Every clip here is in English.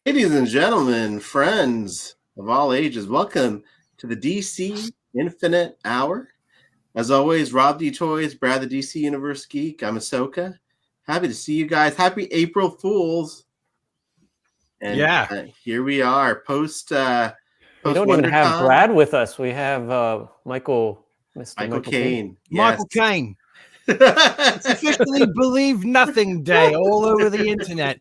Ladies and gentlemen, friends of all ages, welcome to the DC Infinite Hour. As always, Rob D. Toys, Brad the DC Universe Geek. I'm Ahsoka. Happy to see you guys. Happy April Fools. And here we are, post we don't WonderCon. even have Brad with us. We have Michael Caine. Michael Caine. It's officially Believe Nothing Day all over the internet.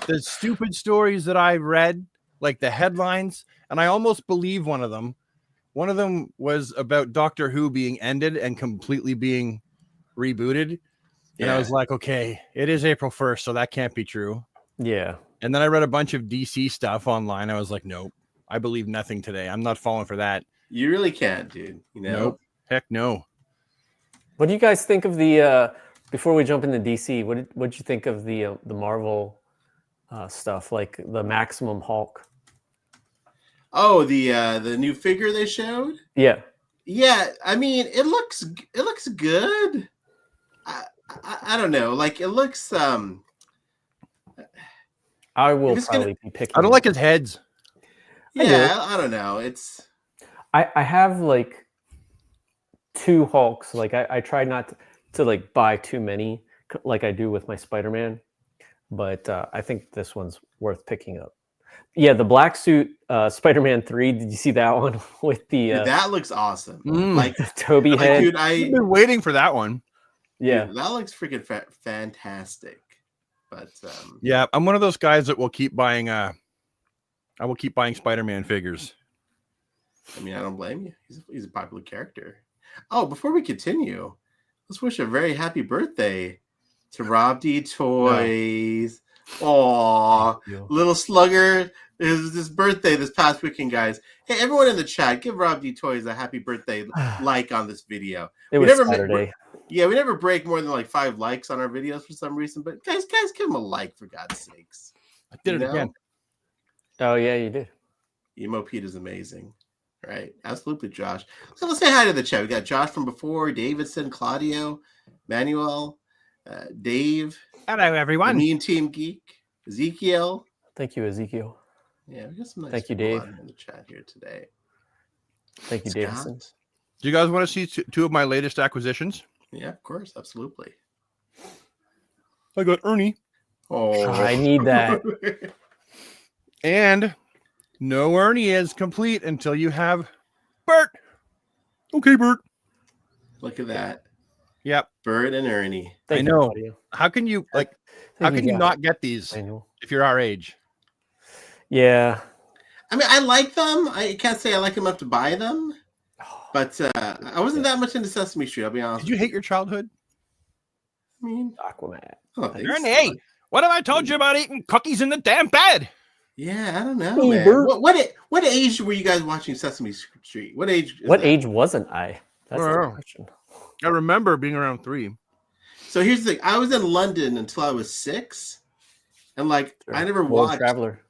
The stupid stories that I read, like the headlines, and I almost believe one of them. One of them was about Doctor Who being ended and completely being rebooted. And I was like, okay, it is April 1st, so that can't be true. Yeah. And then I read a bunch of DC stuff online. I was like, nope, I believe nothing today. I'm not falling for that. You really can't, dude. You know? Nope. Heck no. What do you guys think of the before we jump into DC, what did you think of the Marvel stuff, like the Maximum Hulk? Oh, the new figure they showed? Yeah. Yeah, I mean, it looks good. I don't know. Like, it looks I will probably be picking. I don't like his heads. Yeah, I don't know. It's I have like two Hulks. Like I try not to like buy too many like I do with my Spider-Man, but I think this one's worth picking up. Yeah, the black suit Spider-Man 3. Did you see that one with the dude, that looks awesome. Like Toby head. Dude, I've been waiting for that one. Yeah, dude, that looks freaking fantastic. But yeah, I'm one of those guys that will keep buying I will keep buying Spider-Man figures. I mean, I don't blame you. He's a popular character. Oh, before we continue, let's wish a very happy birthday to Rob D. Toys. Aw, little slugger. It was his birthday this past weekend, guys. Hey, everyone in the chat, give Rob D. Toys a happy birthday like on this video. It was Saturday. We never break more than like 5 likes on our videos for some reason. But guys, give him a like for God's sakes. I did it again. Oh yeah, you did. Emo Pete is amazing. Right, absolutely, Josh. So let's say hi to the chat. We got Josh from before, Davidson, Claudio, Manuel, Dave. Hello, everyone. Me and Team Geek, Ezekiel. Thank you, Ezekiel. Yeah, we got some nice. Thank you, Dave. In the chat here today. Thank you, Davidson. Do you guys want to see two of my latest acquisitions? Yeah, of course, absolutely. I got Ernie. Oh, I need that. And no Ernie is complete until you have Bert. Okay, Bert. Look at that. Yep. Bert and Ernie. I know. How can you how can you not get these if you're our age? Yeah. I mean, I like them. I can't say I like them enough to buy them. But I wasn't that much into Sesame Street, I'll be honest. Did you hate your childhood? I mean, Aquaman. Ernie, what have I told you about eating cookies in the damn bed? Yeah, I don't know, man. What age were you guys watching Sesame Street? What age? Age wasn't I? That's the question. I remember being around 3. So here's the thing. I was in London until I was 6. And I never watched Traveler.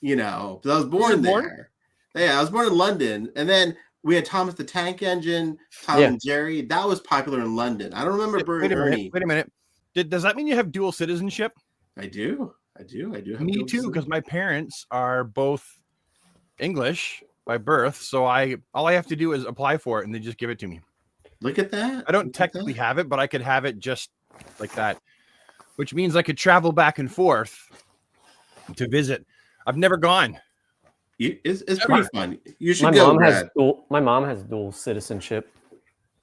You know, because I was born there. Yeah, I was born in London. And then we had Thomas the Tank Engine, Tom and Jerry. That was popular in London. I don't remember Bert and Ernie. Wait a minute. Does that mean you have dual citizenship? I do. Have Me too, because my parents are both English by birth. So all I have to do is apply for it and they just give it to me. Look at that. I don't technically have it, but I could have it just like that, which means I could travel back and forth to visit. I've never gone. It's pretty fun. You should go, Brad. My mom has dual citizenship.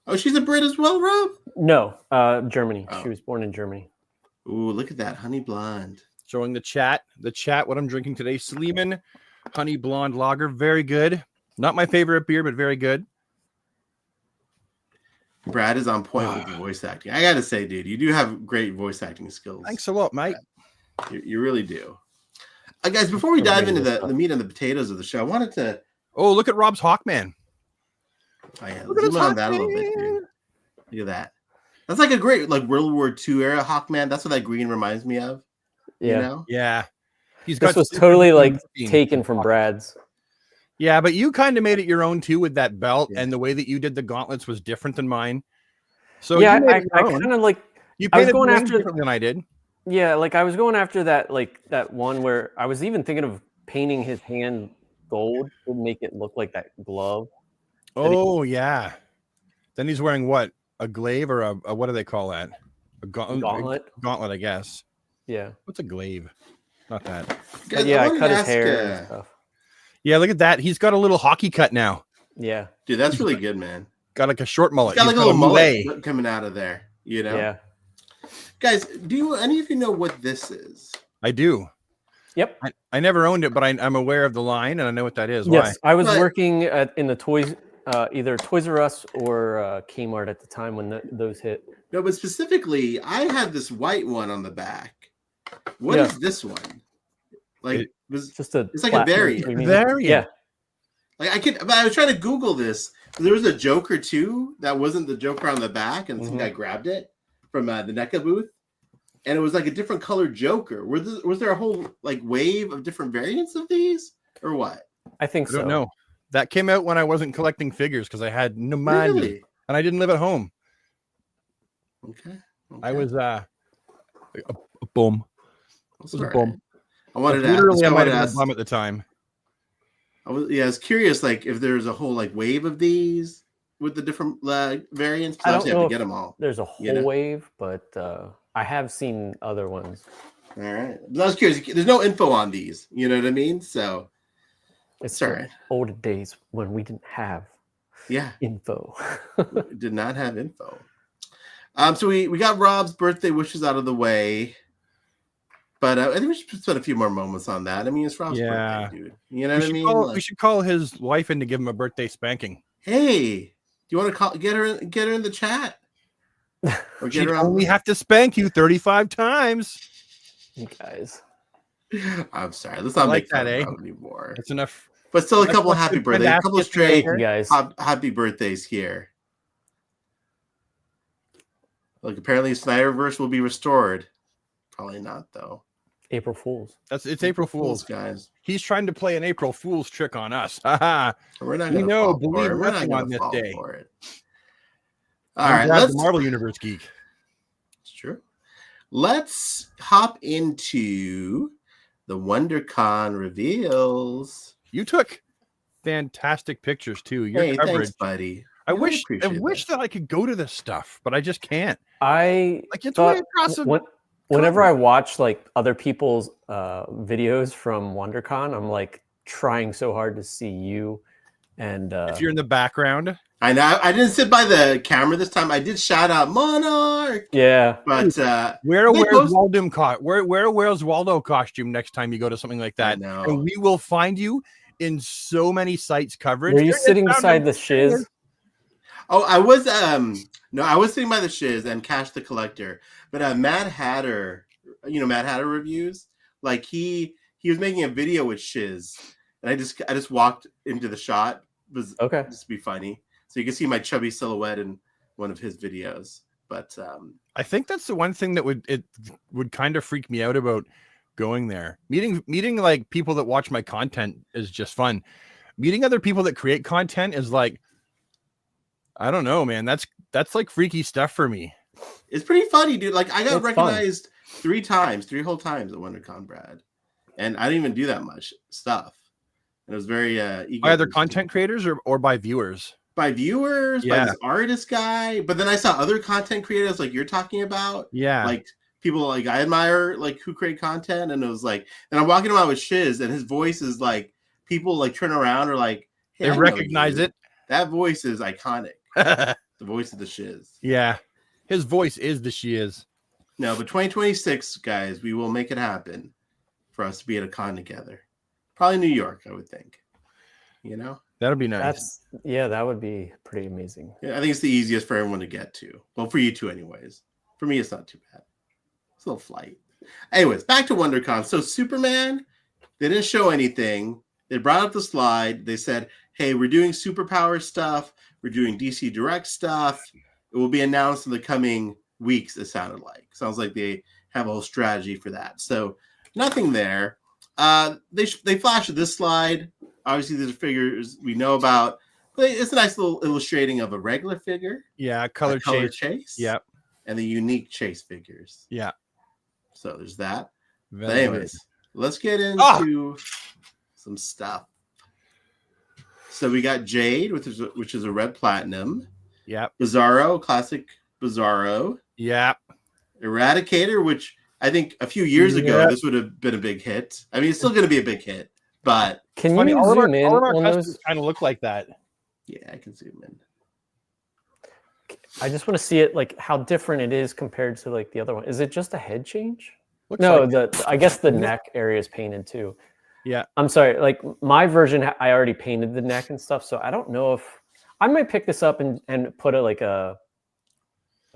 Oh, she's a Brit as well, Rob? No, Germany. Oh. She was born in Germany. Ooh, look at that. Honey blonde. Showing the chat, what I'm drinking today. Sleeman Honey Blonde Lager. Very good. Not my favorite beer, but very good. Brad is on point with the voice acting. I got to say, dude, you do have great voice acting skills. Thanks a lot, mate. You really do. Guys, before we dive into the meat and the potatoes of the show, I wanted to... Oh, look at Rob's Hawkman. Oh, yeah. Zoom on that a little bit, dude. Look at that. That's like a great World War II era Hawkman. That's what that green reminds me of. Yeah. You know? Yeah. This was totally taken from Brad's. Yeah, but you kind of made it your own too with that belt, and the way that you did the gauntlets was different than mine. So yeah, I kind of you painted going after different than I did. Yeah, I was going after that that one where I was even thinking of painting his hand gold would make it look like that glove. Oh yeah. Then he's wearing what? A glaive or a what do they call that? A Gauntlet. Gauntlet, I guess. Yeah. What's a glaive? Not that. Guys, But yeah, I wanted cut to his ask, hair and stuff. Yeah, look at that. He's got a little hockey cut now. Yeah. dude, that's really good, man. Got like a short mullet. He's got like a He's little mullet. mullet coming out of there, you know? Yeah. Guys, do any of you know what this is? I do. Yep. I never owned it, but I'm aware of the line and I know what that is. Yes, I was But- working in the toys, either Toys R Us or Kmart at the time when those hit. No, but specifically, I had this white one on the back. What is Yeah. this one? Like, It's just a. It's like a variant. what do you mean? Variant. Yeah. but I was trying to Google this. There was a Joker too that wasn't the Joker on the back, and some guy grabbed it from the NECA booth, and it was like a different colored Joker. Was there a whole like wave of different variants of these, or what? I think I so. don't know. That came out when I wasn't collecting figures because I had no money Really? and I didn't live at home. Okay. I was a bum. That's was a all bum. right. I wanted to Literally, I ask, might have been a bum at the time. I was curious, like if there's a whole like wave of these with the different variants. I don't Obviously, I know have to if get them all. There's a whole You know? wave, but I have seen other ones. All right. But I was curious. There's no info on these. You know what I mean? So It's all the right. old days when we didn't have Yeah, info. we did not have info. So we got Rob's birthday wishes out of the way, but I think we should spend a few more moments on that. I mean, it's Rob's Yeah. birthday, dude. You know what I mean? We Like, should call his wife in to give him a birthday spanking. hey, do you want to get her in the chat? Or She'd her on only have to spank you 35 times. You guys. I'm sorry. Let's not like make fun that, of eh? Rob anymore. That's enough. But still, a That's couple what happy good friend birthdays, a couple asks stray you, You guys. happy birthdays here. Like apparently Snyderverse will be restored. Probably not though. April Fools. It's April Fool's. guys. He's trying to play an April Fool's trick on us. Haha. We're not We gonna know, fall for believe it. We're not nothing gonna on this fall day. for it. All I'm right, glad let's. the Marvel Universe geek. It's true. Let's hop into the WonderCon reveals. You took fantastic pictures too. Your Hey, coverage. thanks, buddy. I really wish appreciate that I could go to this stuff, but I just can't. I Like it's thought way across the whenever I watch like other people's videos from WonderCon, I'm like trying so hard to see you. And if you're in the background. I know I didn't sit by the camera this time. I did shout out Monarch, yeah, but Wear they post- wear a Where's Waldo costume next time you go to something like I that. know. And we will find you in so many sites coverage. were you There is sitting found beside him. the shiz? Oh, I was no, I was sitting by the shiz and Cash the Collector. But Mad Hatter, Mad Hatter reviews, like he was making a video with Shiz, and I just walked into the shot. It was Okay. just to be funny, so you can see my chubby silhouette in one of his videos. But I think that's the one thing that would kind of freak me out about going there. Meeting like people that watch my content is just fun. Meeting other people that create content is like, I don't know, man. That's like freaky stuff for me. it's pretty funny, dude. Like I got It's recognized 3 whole times at WonderCon, Brad, and I didn't even do that much stuff. And it was very By other content creators or by viewers? by viewers, by Yeah. this artist guy. But then I saw other content creators like you're talking about. Yeah. Like people like I admire like who create content, and it was like, and I'm walking around with Shiz, and his voice is like people like turn around or like hey, they I know recognize you. it. That voice is iconic. The voice of the Shiz. Yeah. His voice is the she is. No, but 2026, guys, we will make it happen for us to be at a con together. Probably New York, I would think. That'd be nice. That would be pretty amazing. Yeah, I think it's the easiest for everyone to get to. Well, for you two, anyways. For me, it's not too bad. It's a little flight. Anyways, back to WonderCon. So Superman, they didn't show anything. They brought up the slide. They said, hey, we're doing superpower stuff. We're doing DC Direct stuff. It will be announced in the coming weeks, it sounded like. Sounds like they have a whole strategy for that. So nothing there. They flashed this slide. Obviously, these are figures we know about. But it's a nice little illustrating of a regular figure. Yeah, color chase. Yep. And the unique chase figures. Yeah. So there's that. But Very anyways, let's get into some stuff. So we got Jade, which is a red platinum. Yep. Bizarro, classic Bizarro. Yep. Eradicator, which I think a few years ago this would have been a big hit. I mean, it's still going to be a big hit, but Can funny, you all zoom in of our on customs those? kind of look like that. yeah, I can zoom in. I just want to see it like how different it is compared to like the other one. Is it just a head change? Looks No, like I guess the neck area is painted too. Yeah. I'm sorry. Like my version, I already painted the neck and stuff, so I don't know if I might pick this up and put a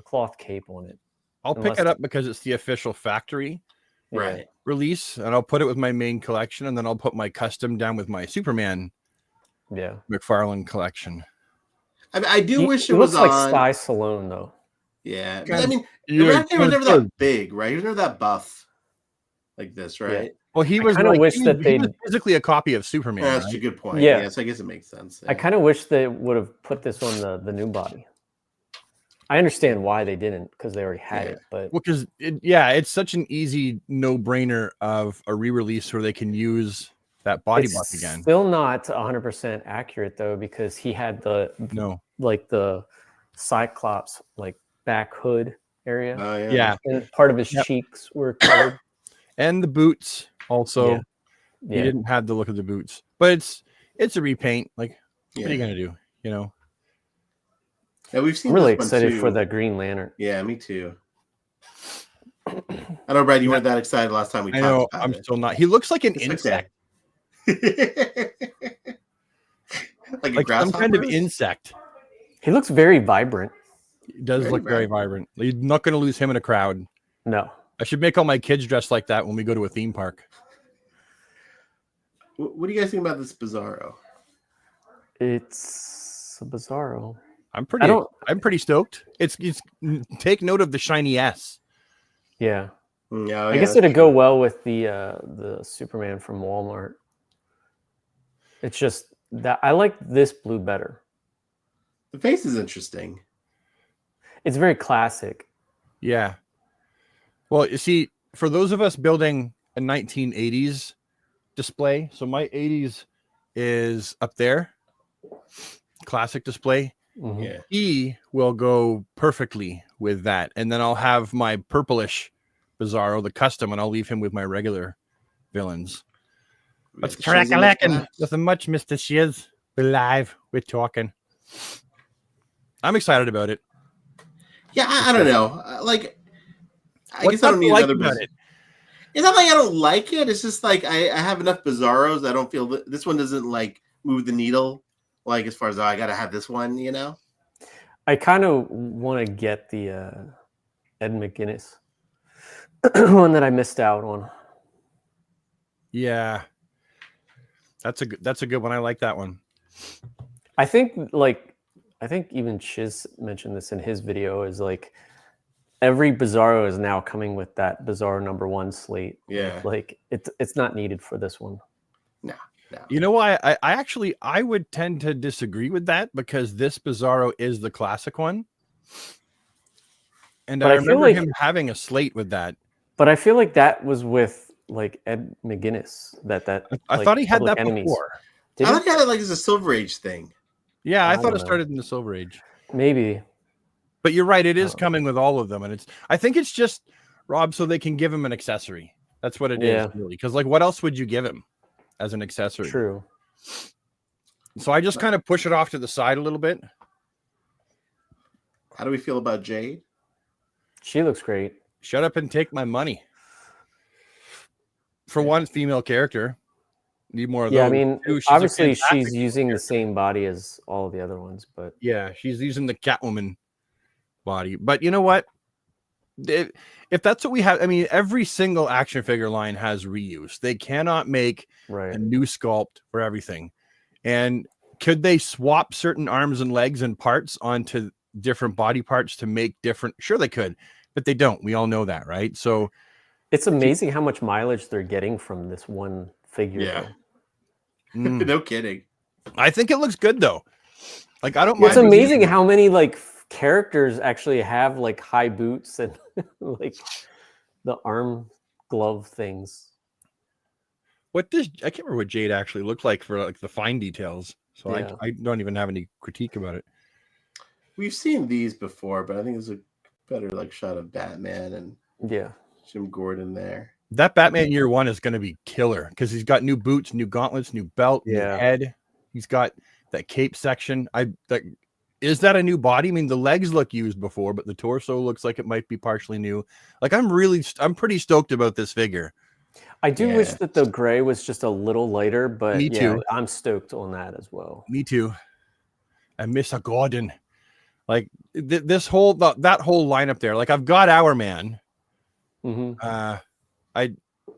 cloth cape on it. I'll pick it up because it's the official factory Right. release, and I'll put it with my main collection, and then I'll put my custom down with my Superman Yeah. McFarlane collection. I mean, I do wish it looks was like on. Sky Stallone though. Yeah, Kind I mean, yeah, Eradicator was kind of never good. that big, right? He was never that buff like this, right? Well, he was kinda like, wish he that was- he was they'd- physically a copy of Superman. That's right? a good point. Yeah. Yeah, so I guess it makes sense. I kind of wish they would have put this on the new body. I understand why they didn't because they already had it, but Well, because it's such an easy no-brainer of a re-release where they can use that body buff again. Still not 100% accurate though because he had the Cyclops like back hood area. Oh yeah. Yeah, And part of his cheeks were covered. and the boots also. Yeah. He didn't have the look of the boots, but it's a repaint. Like, what are you Yeah. gonna do? You know. Yeah, we've seen. I'm really this one excited too. for the Green Lantern. Yeah, me too. I know, Brad. You weren't that excited last time we I talked know. about I'm it. still not. He looks like an It's like insect, like a like some kind of grasshopper? insect. He looks very vibrant. He does Very look very vibrant. You're not going to lose him in a crowd. No. I should make all my kids dress like that when we go to a theme park. What do you guys think about this Bizarro? It's a Bizarro. I'm pretty stoked. It's take note of the shiny S. Yeah. Yeah, I guess it'd go well with the Superman from Walmart. It's just that I like this blue better. The face is interesting. It's very classic. Yeah. Well, you see, for those of us building a 1980s display, so my 80s is up there, classic display. Mhm. Yeah. He will go perfectly with that. And then I'll have my purplish Bizarro, the custom, and I'll leave him with my regular villains. We got Let's the crack Shiz a in the lacking. class. Nothing much, Mr. Shiz. We're live. We're talking. I'm excited about it. Yeah, I don't know. Like, I What's guess I don't not to need like another about Biz- it? It's not like I don't like it. It's just like I have enough Bizarros. I don't feel that this one doesn't like move the needle. Like as far as I got to have this one, you know. I kind of want to get the Ed McGuinness one that I missed out on. Yeah. That's a good one. I like that one. I think even Shiz mentioned this in his video is like every Bizarro is now coming with that Bizarro #1 slate. Yeah. Like it's not needed for this one. No. You know why? I would tend to disagree with that because this Bizarro is the classic one. And But I I feel remember like- him having a slate with that. But I feel like that was with like Ed McGuinness. I like, thought he had Public that Enemies. before. Did I he? look at it like it's a Silver Age thing. Yeah, I I thought don't it know. started in the Silver Age. Maybe. But you're right, it is Oh. coming with all of them, and I think it's just Rob, so they can give him an accessory. That's what it is, Yeah. really. Because like, what else would you give him as an accessory? True. So I just kind of push it off to the side a little bit. How do we feel about Jade? She looks great. Shut up and take my money. For one female character, need more of those. Yeah, I mean, Two, she's a obviously fantastic she's using the character. same body as all the other ones, but Yeah, she's using the Catwoman body. But you know what? If that's what we have, I mean, every single action figure line has reuse. They cannot make right. a new sculpt for everything. And could they swap certain arms and legs and parts onto different body parts to make different? Sure, they could, but they don't. We all know that, right? So It's amazing how much mileage they're getting from this one figure. Yeah. though. No kidding. I think it looks good though. Like, I don't It's mind. amazing how many like characters actually have like high boots and like the arm glove things. I can't remember what Jade actually looked like for like the fine details. So Yeah. I don't even have any critique about it. We've seen these before, but I think there's a better like shot of Batman and Yeah. Jim Gordon there. That Batman year one is going to be killer because he's got new boots, new gauntlets, new belt, new Yeah. head. He's got that cape section. Is that a new body? I mean, the legs look used before, but the torso looks like it might be partially new. Like I'm pretty stoked about this figure. I do wish Yeah. that the gray was just a little lighter, but Me too. I'm stoked on that as well. Me too. And Mr. Gordon, like that whole lineup there. Like I've got Our Man. Mm-hmm.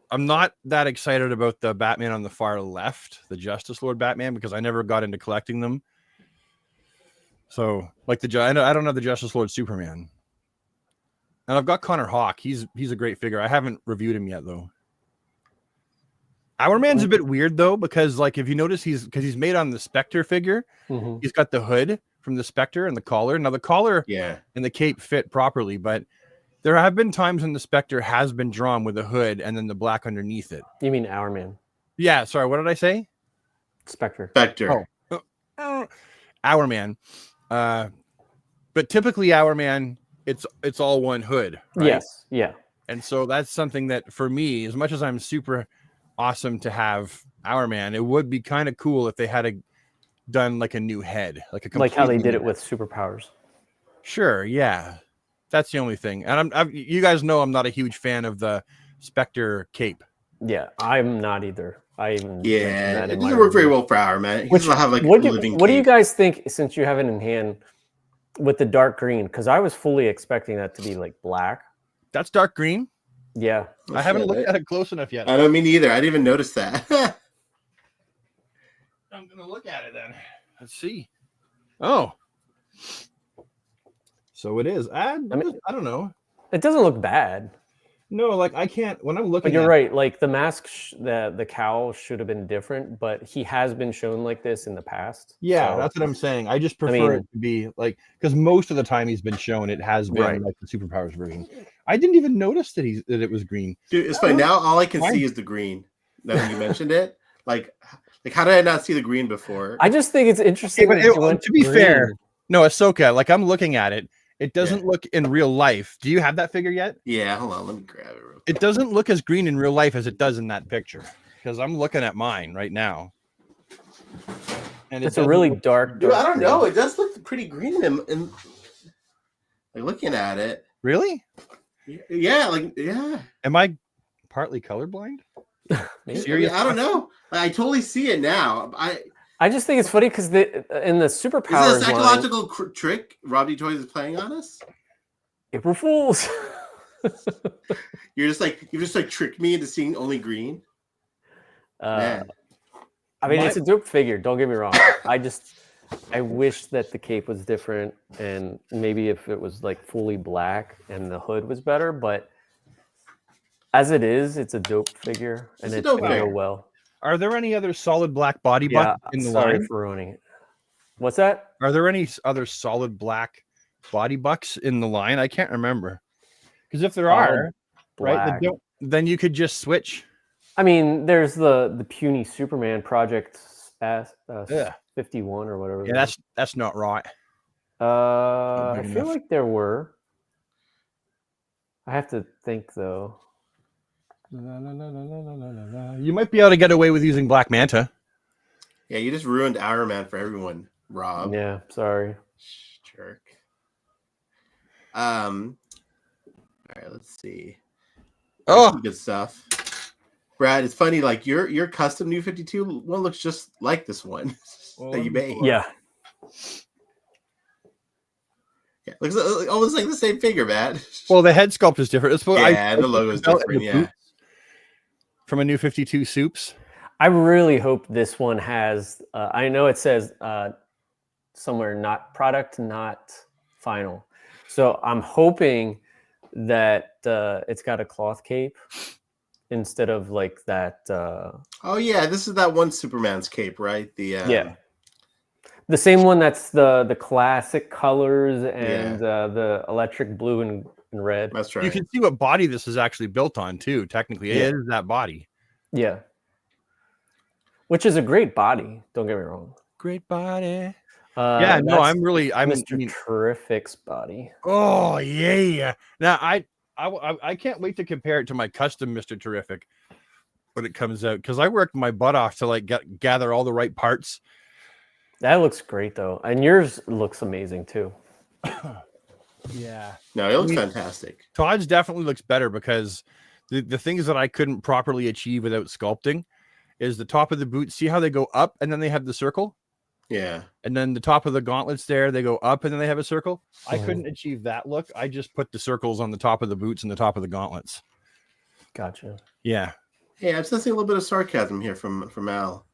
I'm not that excited about the Batman on the far left, the Justice Lord Batman, because I never got into collecting them. So, like I don't have the Justice Lord Superman, and I've got Connor Hawke. He's a great figure. I haven't reviewed him yet though. Our Man's a bit weird though, because like if you notice, he's made on the Spectre figure. Mm-hmm. He's got the hood from the Spectre and the collar. Now the collar and the cape fit properly, but there have been times when the Spectre has been drawn with a hood and then the black underneath it. You mean Our Man? Yeah. Sorry, what did I say? Spectre. Our Man. But typically Our Man, it's all one hood, right? Yes. Yeah. And so that's something that for me, as much as I'm super awesome to have Our Man, it would be kind of cool if they had done like a new head, like how they did it with superpowers. Sure, yeah, that's the only thing. And you guys know I'm not a huge fan of the Spectre cape. Yeah, I'm not either. It doesn't work very well for Our Man. He doesn't have like what living. What do you guys think? Since you have it in hand with the dark green, because I was fully expecting that to be like black. That's dark green. Yeah, I haven't looked at it close enough yet. I don't mean either. I didn't even notice that. I'm gonna look at it then. Let's see. Oh, so it is. I don't know. It doesn't look bad. No, like I can't. When I'm looking, but you're right. Like the mask, the cowl should have been different, but he has been shown like this in the past. Yeah, so, that's what I'm saying. I just prefer it to be like because most of the time he's been shown, it has been like the superpowers version. I didn't even notice that it was green. Dude, it's funny. Now all I can see is the green. Now that you mentioned it, like how did I not see the green before? I just think it's interesting. Okay, but to be fair, no, Ahsoka. Like I'm looking at it. It doesn't look in real life. Do you have that figure yet? Yeah, hold on. Let me grab it real quick. It doesn't look as green in real life as it does in that picture. Because I'm looking at mine right now. And it's a really dark. Dude, I don't know. It does look pretty green in like looking at it. Really? Yeah, yeah. Am I partly colorblind? Seriously? I don't know. I totally see it now. I just think it's funny because in the superpowers, is it a psychological trick Rob D. Toys is playing on us? April Fools. You're just like tricked me into seeing only green. Man. I mean, it's a dope figure. Don't get me wrong. I wish that the cape was different, and maybe if it was like fully black and the hood was better. But as it is, it's a dope figure, and it's gonna go well. Are there any other solid black body bucks in the line? For ruining it. What's that? Are there any other solid black body bucks in the line? I can't remember. Because if there are, right, then you could just switch. I mean, there's the puny Superman Project 51 or whatever. Yeah, that's not right. I feel like there were. I have to think though. You might be able to get away with using Black Manta. Yeah, you just ruined Our Man for everyone, Rob. Yeah, sorry. Jerk. All right, let's see. Oh, good stuff. Brad, it's funny, like your custom New 52 one looks just like this one that you made. Yeah. Yeah, looks almost like the same figure, man. Well, the head sculpt is different. The logo is different, yeah. From a New 52 Soups. I really hope this one has, I know it says somewhere not product, not final. So I'm hoping that it's got a cloth cape instead of like that. Oh yeah, this is that one Superman's cape, right? The same one that's the classic colors and the electric blue and red. That's right. You can see what body this is actually built on too. Technically, it is that body. Yeah. which is a great body. Don't get me wrong. Great body. Yeah, no, that's I'm Mr. Terrific's body. Oh yeah. Now I can't wait to compare it to my custom Mr. Terrific when it comes out, because I worked my butt off to like gather all the right parts. That looks great though, and yours looks amazing too. Yeah. No, it looks fantastic. Todd's definitely looks better because the things that I couldn't properly achieve without sculpting is the top of the boot. See how they go up and then they have the circle? Yeah. And then the top of the gauntlets there, they go up and then they have a circle. I couldn't achieve that look. I just put the circles on the top of the boots and the top of the gauntlets. Gotcha. Yeah. Hey, I'm sensing a little bit of sarcasm here from Al.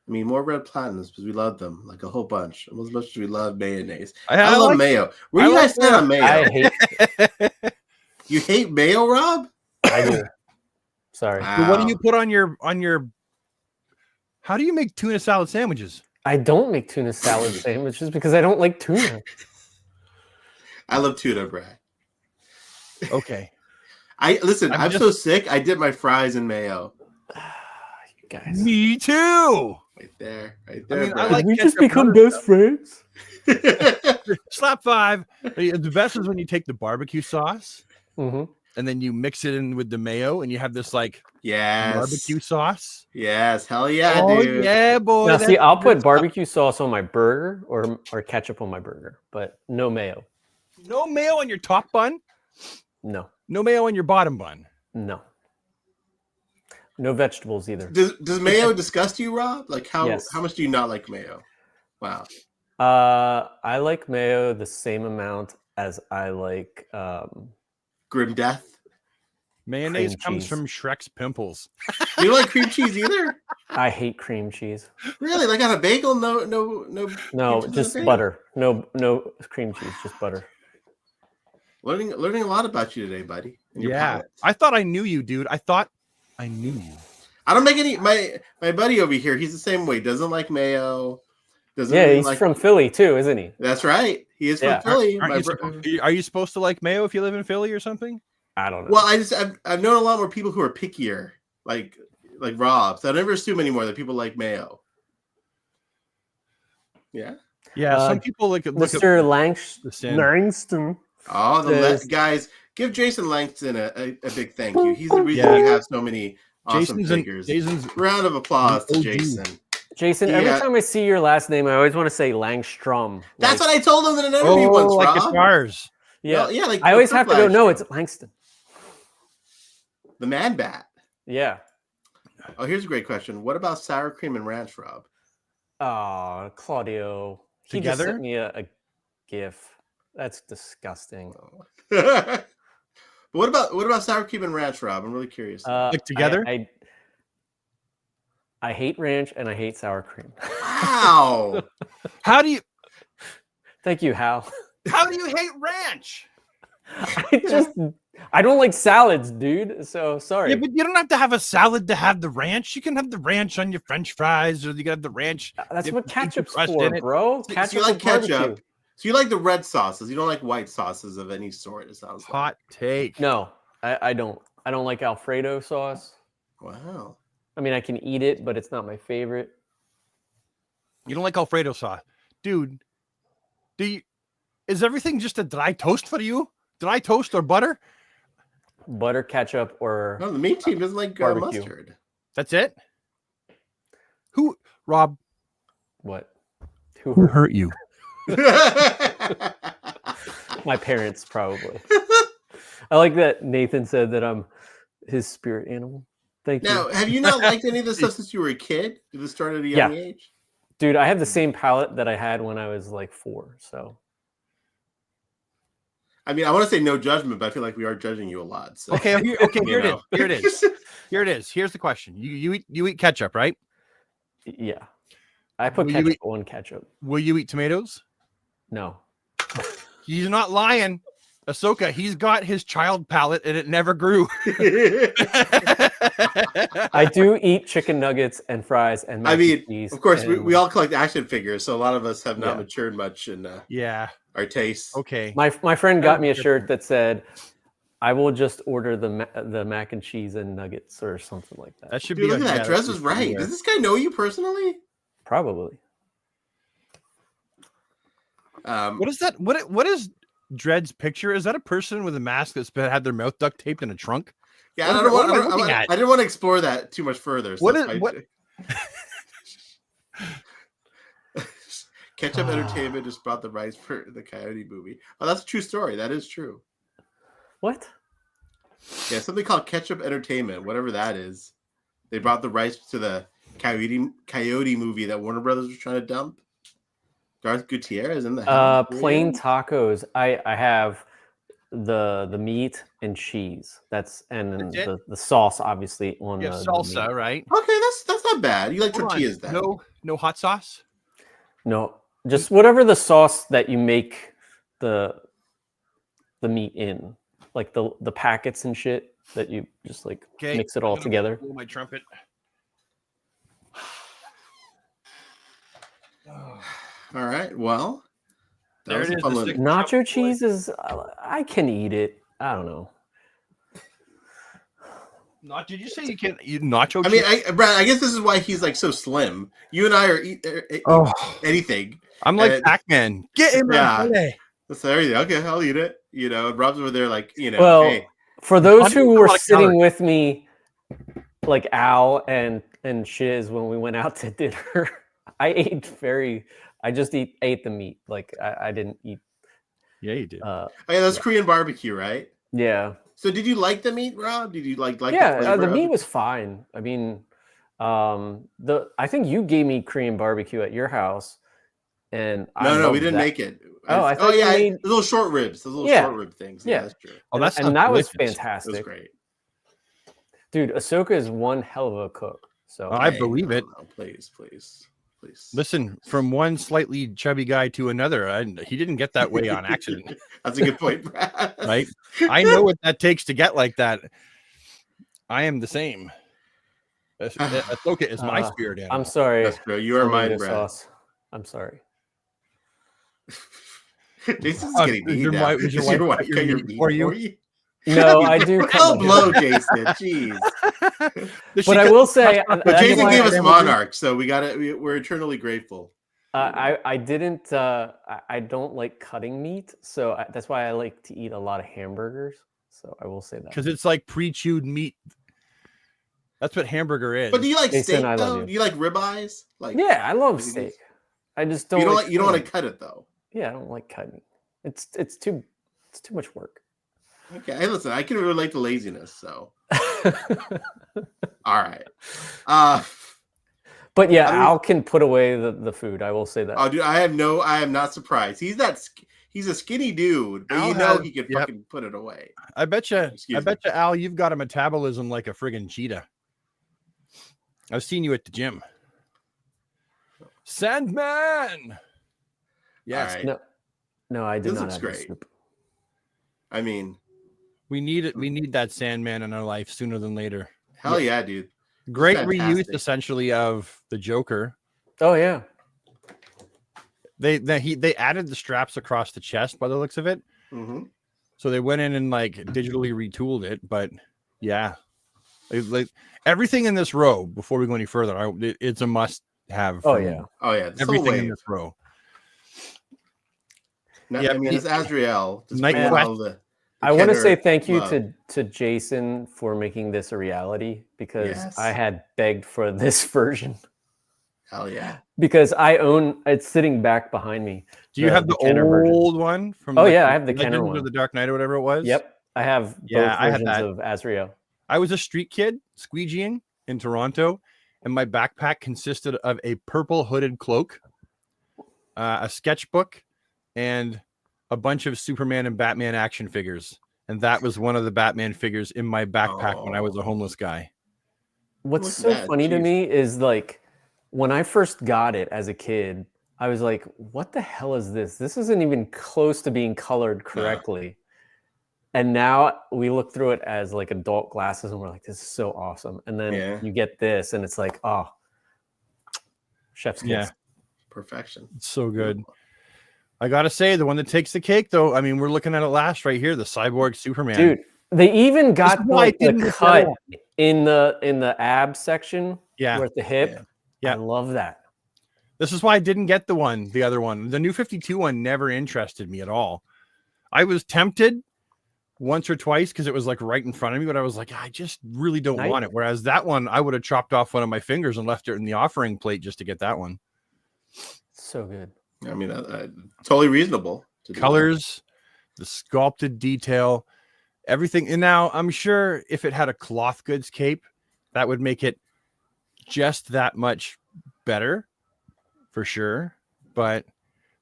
I mean, more red platinums because we love them, like a whole bunch. Almost as much as we love mayonnaise. I love mayo. Where do you guys stand on mayo? I hate. You hate mayo, Rob? I do. Sorry. Wow. So what do you put on your? How do you make tuna salad sandwiches? I don't make tuna salad sandwiches because I don't like tuna. I love tuna, Brad. Okay. I'm so sick. I dip my fries in mayo. You guys. Me too. Right there. I mean, Brad. like we just ketchup become butter best friends. Slap five. The best is when you take the barbecue sauce Mm-hmm. and then you mix it in with the mayo and you have this like Yes. barbecue sauce. Yes. Hell yeah, Oh dude. yeah, boy. Now, see, I'll put good barbecue sauce on my burger or ketchup on my burger, but no mayo. stuff. No mayo on your top bun. No. No mayo on your bottom bun. No. No vegetables either. Does mayo disgust you, Rob? Like how Yes. much do you not like mayo? Wow. I like mayo the same amount as I like Grim death. Mayonnaise Cream comes cheese. from Shrek's pimples. You don't like cream cheese either? I hate cream cheese. Really? Like on a bagel? No. No, cream cheese on a just bagel? butter. No cream cheese, just butter. Learning a lot about you today, buddy. And your Yeah. palate. I thought I knew you, dude. I thought I knew you. I don't make any. My buddy over here, he's the same way. Doesn't like mayo. Doesn't Yeah, really he's like. from Philly too, isn't he? That's right. He is Yeah. from Philly. Are you supposed to like mayo if you live in Philly or something? I don't know. Well, I've known a lot more people who are pickier, like Rob. So I never assume anymore that people like mayo. Yeah. Yeah, some people look Mr. the sin. Langston. Oh, Says- guys, give Jason Langston a big thank you. He's the reason you have so many awesome figures. Jason's Round of applause to OG. Jason. Jason, every time I see your last name, I always want to say Langstrom. That's what I told him in an interview once, like Rob. guitars. Yeah, Well, yeah. Like I always have to go. No, Langstrom. it's Langston. The Man Bat. Yeah. Oh, here's a great question. What about sour cream and ranch, Rob? Oh, Claudio. He just Together? sent me a GIF. That's disgusting. But what about sour cream and ranch, Rob? I'm really curious. Like together? I hate ranch and I hate sour cream. Wow. How do you Hal. how do you hate ranch? I don't like salads, dude. So sorry. Yeah, but you don't have to have a salad to have the ranch. You can have the ranch on your French fries, or you can have the ranch. That's dip what the pizza ketchup's crust for, in it. bro. So Ketchup you like with barbecue. ketchup. So you like the red sauces. You don't like white sauces of any sort, it sounds like. Hot take. No, I don't. I don't like Alfredo sauce. Wow. I mean, I can eat it, but it's not my favorite. You don't like Alfredo sauce, dude. Is everything just a dry toast for you? Dry toast or butter? Butter, ketchup, or No, the meat team doesn't like Barbecue. mustard. That's it. Rob? what? Who hurt you? My parents, probably. I like that Nathan said that I'm his spirit animal. Thank Now, you. have you not liked any of this stuff since you were a kid? Did it start at a young age? Dude, I have the same palate that I had when I was like 4. So I mean, I want to say no judgment, but I feel like we are judging you a lot. So. Okay, here You it is. know. Here it is. Here it is. Here's the question. You eat ketchup, right? yeah, I put Will you ketchup eat- on ketchup. Will you eat tomatoes? No, He's not lying. Ahsoka, he's got his child palate and it never grew. I do eat chicken nuggets and fries and mac I mean, and cheese. of course, and we all collect action figures, so a lot of us have not Yeah. matured much in Yeah. our tastes. Okay. My friend got me a shirt that said, I will just order the mac and cheese and nuggets or something like that. That should Dude, be look at that. Dress should is be right. there. Does this guy know you personally? Probably. What is that? What is Dred's picture? Is that a person with a mask that's had their mouth duct taped in a trunk? Yeah, What am I I looking at? didn't want to explore that too much further. So What that's is why- what? Ketchup Entertainment just bought the rights for the Coyote movie. Oh, that's a true story. That is true. What? Yeah, something called Ketchup Entertainment, whatever that is. They bought the rights to the Coyote movie that Warner Brothers was trying to dump. Darth Gutierrez in the house. Plain tacos. I have the meat and cheese. That's and That's the sauce obviously on You the have the salsa, meat. right? Okay, that's not bad. You like Hold on. tortillas then? No hot sauce. No, just whatever the sauce that you make the meat in, like the packets and shit that you just like mix it all together. Blow my trumpet. All right. Well, that There was it a is, fun the one. six- Nacho cheese is I can eat it. I don't know. Did you say you can eat nacho? I mean, cheese? Brad, I guess this is why he's like so slim. You and I are eat anything. I'm like Pac-Man. Get in my belly. That's everything. Okay, I'll eat it. You know, and Rob's over there like, you know, Well, hey. for those do you who know were how to sitting color? with me, like Al and Shiz when we went out to dinner, I just ate the meat. Like I didn't eat. Yeah, you did. Oh, yeah, that's Korean barbecue, right? Yeah. So did you like the meat, Rob? Did you like Yeah, the flavor the of meat it? was fine. I mean, I think you gave me Korean barbecue at your house, and No, we loved didn't that. make it. I thought you made the little short ribs, the little Yeah. short rib things. Yeah. That's true. Oh, that and that was delicious. It fantastic. was great. Dude, Ahsoka is one hell of a cook. So I believe it. No, please. Listen, from one slightly chubby guy to another, he didn't get that way on accident, That's a good point, Brad. right? I know what that takes to get like that. I am the same. Ahsoka is my spirit animal. I'm sorry. That's true. You are mine, Tomato Brad. sauce. I'm sorry. Jason's getting Did mean your now. wife- did your Does wife cut your meat meat for you? No, I do. Hell blow, Jason. Jeez. But I will say, But that's Jason why gave I us didn't- Monarch, so we're eternally grateful. I didn't. I don't like cutting meat, so that's why I like to eat a lot of hamburgers. So I will say that Because it's like pre-chewed meat. That's what hamburger is. But do you like Jason, steak I love though? you. Do you like ribeyes? Like yeah, I love like steak. these- I just don't. You don't like like you don't want cutting. to cut it though. Yeah, I don't like cutting. It's too much work. Okay, hey, listen, I can relate to laziness, so all right. But yeah, How do we- Al can put away the food. I will say that. Oh, dude, I am not surprised. He's a skinny dude, but Al you know has- he can yep. fucking put it away. I bet you, Excuse me. Al, you've got a metabolism like a friggin' cheetah. I've seen you at the gym. Sandman. Yes, All right. No, I did This not looks have the great. soup. I mean, we need it. We need that Sandman in our life sooner than later. hell yeah, dude. Great reuse, fantastic. essentially, of the Joker. Oh yeah. They added the straps across the chest by the looks of it. Mm-hmm. So they went in and like digitally retooled it. But yeah, like everything in this row. Before we go any further, it's a must have. Oh yeah. Oh yeah, this everything whole in wave. this row. No, Yeah, I mean, it's Azrael. Just Night bringing Quest. all the I want to Kenner say thank you love. to Jason for making this a reality because Yes. I had begged for this version Hell yeah. because I own it's sitting back behind me. Do you have the Kenner version. old one from? Oh, like, yeah, I have the Kenner Legends one. of the Dark Knight or whatever it was. Yep, I have Yeah, both I had versions that. of Azrael. I was a street kid squeegeeing in Toronto, and my backpack consisted of a purple hooded cloak, a sketchbook, and a bunch of Superman and Batman action figures. And that was one of the Batman figures in my backpack when I was a homeless guy. What's Look at so that, funny to jeez. me is like when I first got it as a kid, I was like, what the hell is this? This isn't even close to being colored correctly. And now we look through it as like adult glasses and we're like, this is so awesome. And then Yeah. you get this and it's like, oh, chef's kiss. Yeah. Perfection. It's so good. I gotta say, the one that takes the cake, though. I mean, we're looking at it last right here, the Cyborg Superman. Dude, They even got why I the didn't get the other cut one. in the ab section, Yeah. where at the hip. Yeah. I love that. This is why I didn't get the other one. The new 52 one never interested me at all. I was tempted once or twice because it was like right in front of me, but I was like, I just really don't want it. Whereas that one, I would have chopped off one of my fingers and left it in the offering plate just to get that one. So good. I mean, totally reasonable. To do Colors, the sculpted detail, everything. And now I'm sure if it had a cloth goods cape, that would make it just that much better for sure. But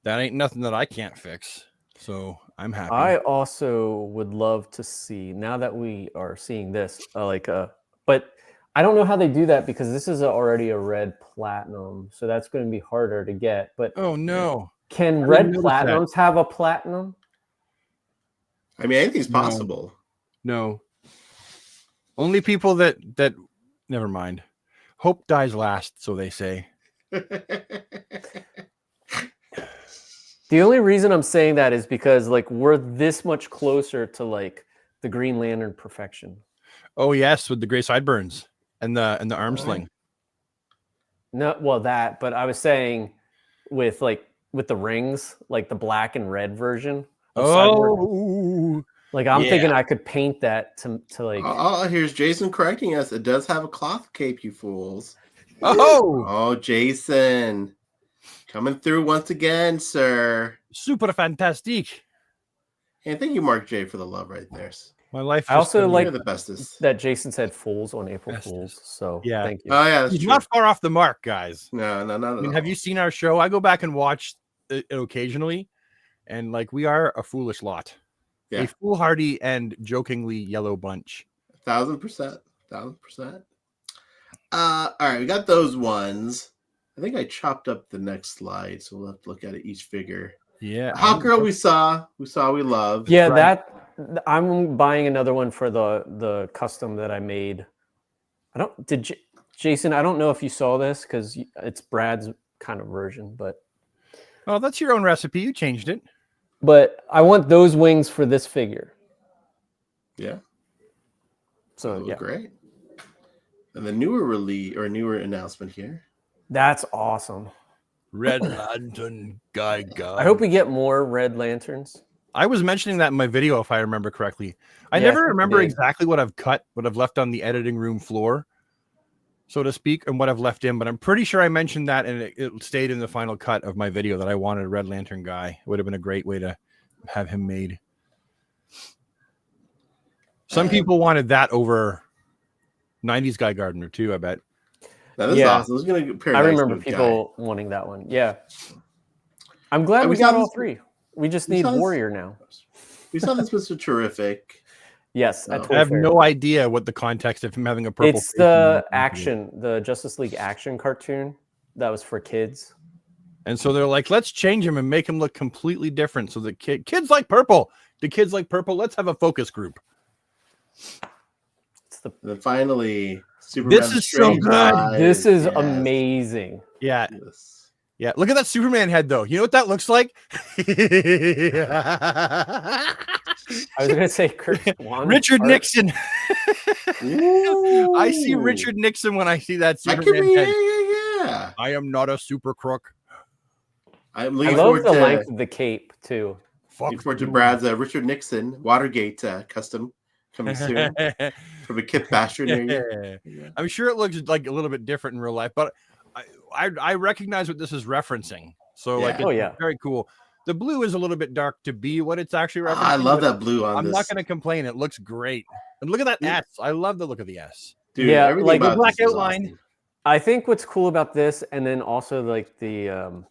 that ain't nothing that I can't fix. So I'm happy. I also would love to see, now that we are seeing this, but I don't know how they do that because this is already a red platinum, so that's going to be harder to get. But oh no, can red platinums have a platinum? I mean, anything's possible. No. Only people that never mind. Hope dies last, so they say. The only reason I'm saying that is because like we're this much closer to like the Green Lantern perfection. Oh yes, with the gray sideburns and the arm sling. No, well that, but I was saying with the rings, like the black and red version. Oh, like I'm thinking I could paint that to like. Oh, here's Jason correcting us. It does have a cloth cape, you fools. Oh, Jason. Coming through once again, sir. Super fantastique. And thank you, Mark J, for the love right there. My life. I also like the bestest. that Jason said fools on April Fools. So yeah, thank you. Oh yeah, he's not far off the mark, guys. No, not I mean, have you seen our show? I go back and watch it occasionally, and like we are a foolish lot, a foolhardy and jokingly yellow bunch. 1,000%, 1,000%. All right, we got those ones. I think I chopped up the next slide, so we'll have to look at it each figure. Yeah, Hawk Girl we love. Yeah, that I'm buying another one for the custom that I made. Jason, I don't know if you saw this because it's Brad's kind of version, but oh, that's your own recipe. You changed it. But I want those wings for this figure. Yeah. So yeah, great. And the newer announcement here. That's awesome. Red Lantern guy. I hope we get more Red Lanterns. I was mentioning that in my video, if I remember correctly. I never remember exactly what I've cut, what I've left on the editing room floor, so to speak, and what I've left in. But I'm pretty sure I mentioned that, and it stayed in the final cut of my video that I wanted a Red Lantern guy. It would have been a great way to have him made. Some people wanted that over 90s Guy Gardner too, I bet. That is awesome. I remember people wanting that one. Yeah. I'm glad we got all three. We just need Warrior now. We saw this was terrific. Yes. I have no idea what the context of him having a purple. It's the the Justice League action cartoon that was for kids. And so they're like, let's change him and make him look completely different. So the kids like purple. The kids like purple. Let's have a focus group. And then finally, Superman. This is so good. This is amazing. Yeah. Yes. Yeah. Look at that Superman head, though. You know what that looks like? I was going to say Richard Nixon. I see Richard Nixon when I see that Superman head. Yeah. I am not a super crook. I love the length of the cape, too. Looking forward to Brad's Richard Nixon Watergate custom coming soon from a Kip Basher near you. I'm sure it looks like a little bit different in real life, but I recognize what this is referencing. So it's very cool. The blue is a little bit dark to be what it's actually referencing. I love that blue on I'm this. not going to complain. It looks great. And look at that S. I love the look of the S. Dude, like the black outline. Awesome. I think what's cool about this, and then also like the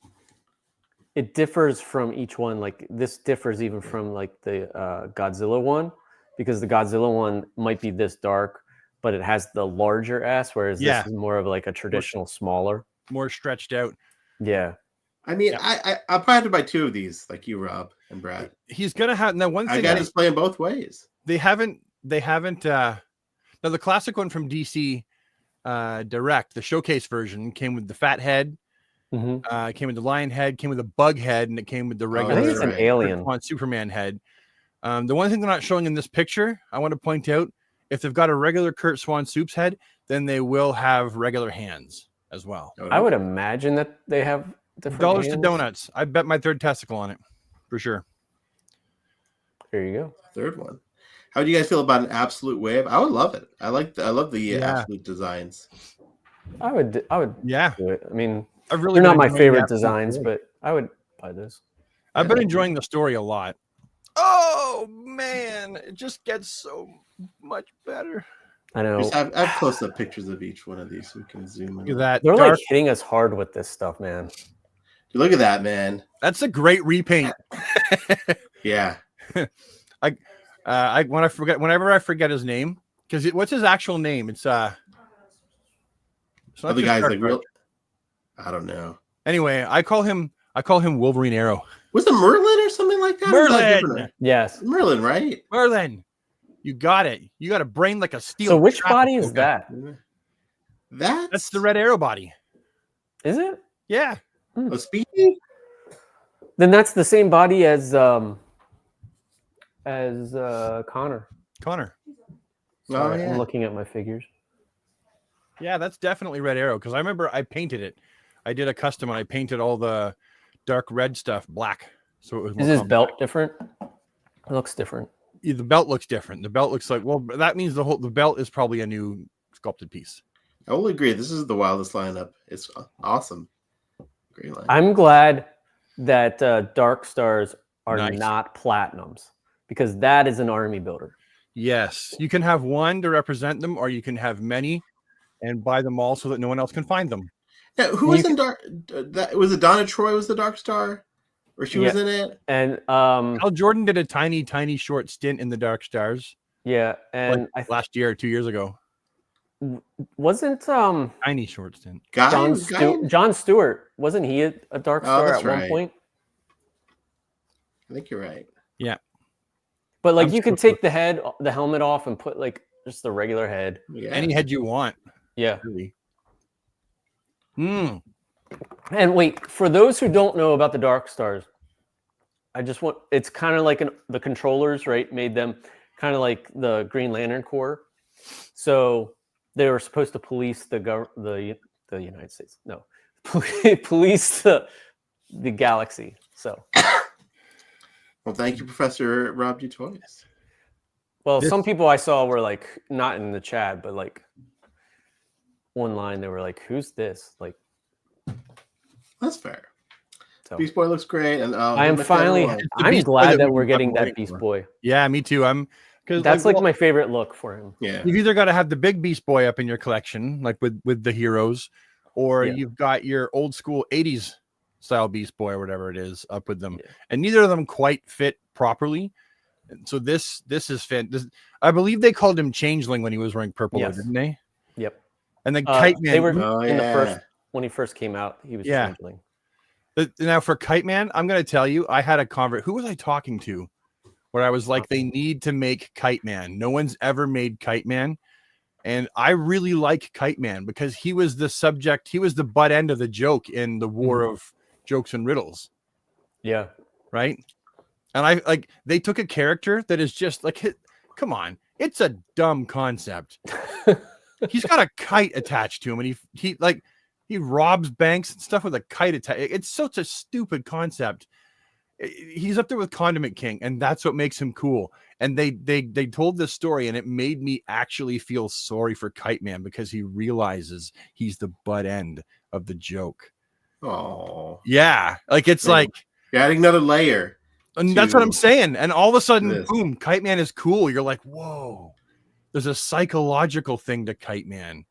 it differs from each one. Like this differs even from like the Godzilla one, because the Godzilla one might be this dark, but it has the larger S, whereas this is more of like a traditional smaller, more stretched out. Yeah. I mean, I'll probably have to buy two of these, like you, Rob and Brad. He's gonna have now one thing. I got to display them both ways. They haven't. Now the classic one from DC Direct, the showcase version, came with the fat head. Came with the lion head, came with a bug head, and it came with the regular. I think it's an alien on Superman head. The one thing they're not showing in this picture, I want to point out, if they've got a regular Kurt Swan Soup's head, then they will have regular hands as well. I would imagine that they have different Dollars hands. to donuts. I bet my third testicle on it for sure. There you go. Third one. How do you guys feel about an absolute wave? I would love it. I love the Yeah. absolute designs. I would Yeah. do it. I mean, I've really they're not been my enjoying favorite the designs, absolute but I would buy this. I've been enjoying the story a lot. Oh man, it just gets so much better. I know. Just have close-up pictures of each one of these so we can zoom in. Look at that. They're dark. like hitting us hard with this stuff, man. Look at that, man. That's a great repaint. Yeah. Whenever I forget his name, because what's his actual name? It's Other guys like real. I don't know. Anyway, I call him Wolverine Arrow. Was it Merlin or something like that? Or is that Merlin! different? Yes. Merlin, right? Merlin, you got it. You got a brain like a steel. So which trap. body is that? That's the Red Arrow body. Is it? Yeah. Oh, speaking. Then that's the same body as Connor. Connor. Sorry, yeah. I'm looking at my figures. Yeah, that's definitely Red Arrow because I remember I painted it. I did a custom and I painted all the dark red stuff black. So it was. Is his belt different? It looks different. Yeah, the belt looks different. The belt looks like, well, that means the belt is probably a new sculpted piece. I will agree. This is the wildest lineup. It's awesome. Great lineup. I'm glad that Dark Stars are Nice. not platinums because that is an army builder. Yes, you can have one to represent them, or you can have many and buy them all so that no one else can find them. Yeah, who was in Dark? That was it. Donna Troy was the Dark Star, or she was in it. And Al Jordan did a tiny short stint in the Dark Stars. yeah, and like last year or 2 years ago. Wasn't Tiny short stint. John Stewart, wasn't he a Dark Star that's at one right. point? I think you're right. Yeah. But like I'm you could still- take the helmet off and put like just the regular head. Yeah. Any head you want. Yeah. Really. And wait, for those who don't know about the Dark Stars, it's kind of like the controllers, right? Made them kind of like the Green Lantern Corps. So they were supposed to police the United States. No, police the galaxy. So, Well, thank you, Professor Rob D. Toys. well, some people I saw were like not in the chat, but like online they were like, "Who's this?" Like, That's fair. so. Beast Boy looks great, and I am finally. the I'm Beast Boy glad that that we've we're been getting waiting that Beast for. Boy. Yeah, me too. Because That's like my favorite look for him. Yeah. You've either got to have the big Beast Boy up in your collection, like with the heroes, or you've got your old school 80s style Beast Boy or whatever it is up with them. Yeah. And neither of them quite fit properly. And so this is fit. I believe they called him Changeling when he was wearing purple, Yes. didn't they? Yep. And then Kite Man. They were Oh, in the yeah. first when he first came out. He was Yeah. changeling. Now for Kite Man, I'm going to tell you, I had a who was I talking to? Where I was like, they need to make Kite Man. No one's ever made Kite Man. And I really like Kite Man because he was the subject, he was the butt end of the joke in the war of jokes and riddles. Yeah. Right. And I like they took a character that is just like, come on, it's a dumb concept. He's got a kite attached to him, and he robs banks and stuff with a kite attached. It's such a stupid concept. He's up there with Condiment King, and that's what makes him cool. And they told this story, and it made me actually feel sorry for Kite Man because he realizes he's the butt end of the joke. Oh, Yeah, like it's like you're adding another layer. and that's what I'm saying. And all of a sudden, this. boom, Kite Man is cool. You're like, whoa, there's a psychological thing to Kite Man.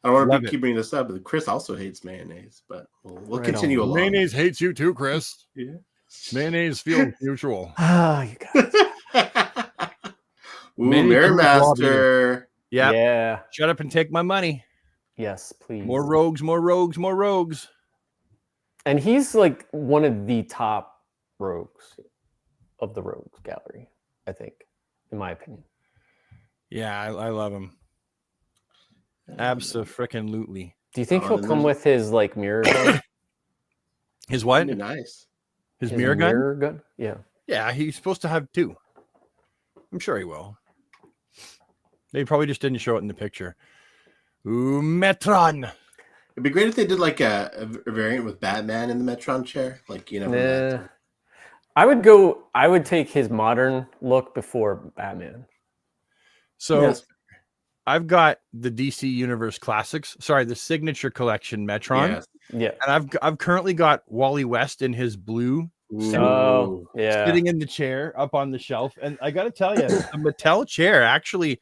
I don't want Love to it. keep bringing this up, but Chris also hates mayonnaise. But we'll Right continue on. along. Mayonnaise hates you too, Chris. Yeah. Mayonnaise feels mutual. Ah, you guys. Ooh, Mayonnaise Mirror doesn't rob Master. Yeah. Yeah. Shut up and take my money. Yes, please. More rogues, more rogues, more rogues. And he's like one of the top rogues of the rogues gallery, I think, in my opinion. Yeah, I love him. Abso-freaking-lutely. Do you think Oh, he'll then come there's- with his like mirror gun? His what? Nice. His mirror gun? Mirror gun? Yeah. Yeah, he's supposed to have 2. I'm sure he will. They probably just didn't show it in the picture. Ooh, Metron. It'd be great if they did like a variant with Batman in the Metron chair. Like, you know, Nah. I would take his modern look before Batman. So Yes. I've got the DC Universe Classics. Sorry, the Signature Collection Metron. Yes. Yeah. And I've currently got Wally West in his blue suit Oh, yeah. sitting in the chair up on the shelf. And I got to tell you, the Mattel chair actually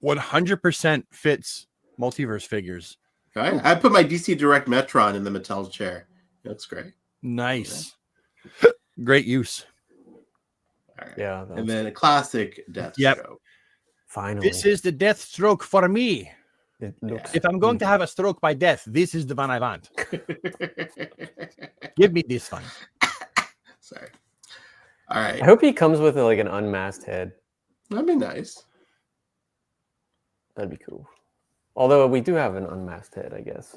100% fits multiverse figures. I put my DC Direct Metron in the Mattel chair. That's great. Nice. Great use. All right. Yeah. And then a classic Deathstroke. Yep. Finally. This is the death stroke for me. It looks If I'm going to have a stroke by death, this is the one I want. Give me this one. Sorry. All right. I hope he comes with like an unmasked head. That'd be nice. That'd be cool. Although we do have an unmasked head, I guess.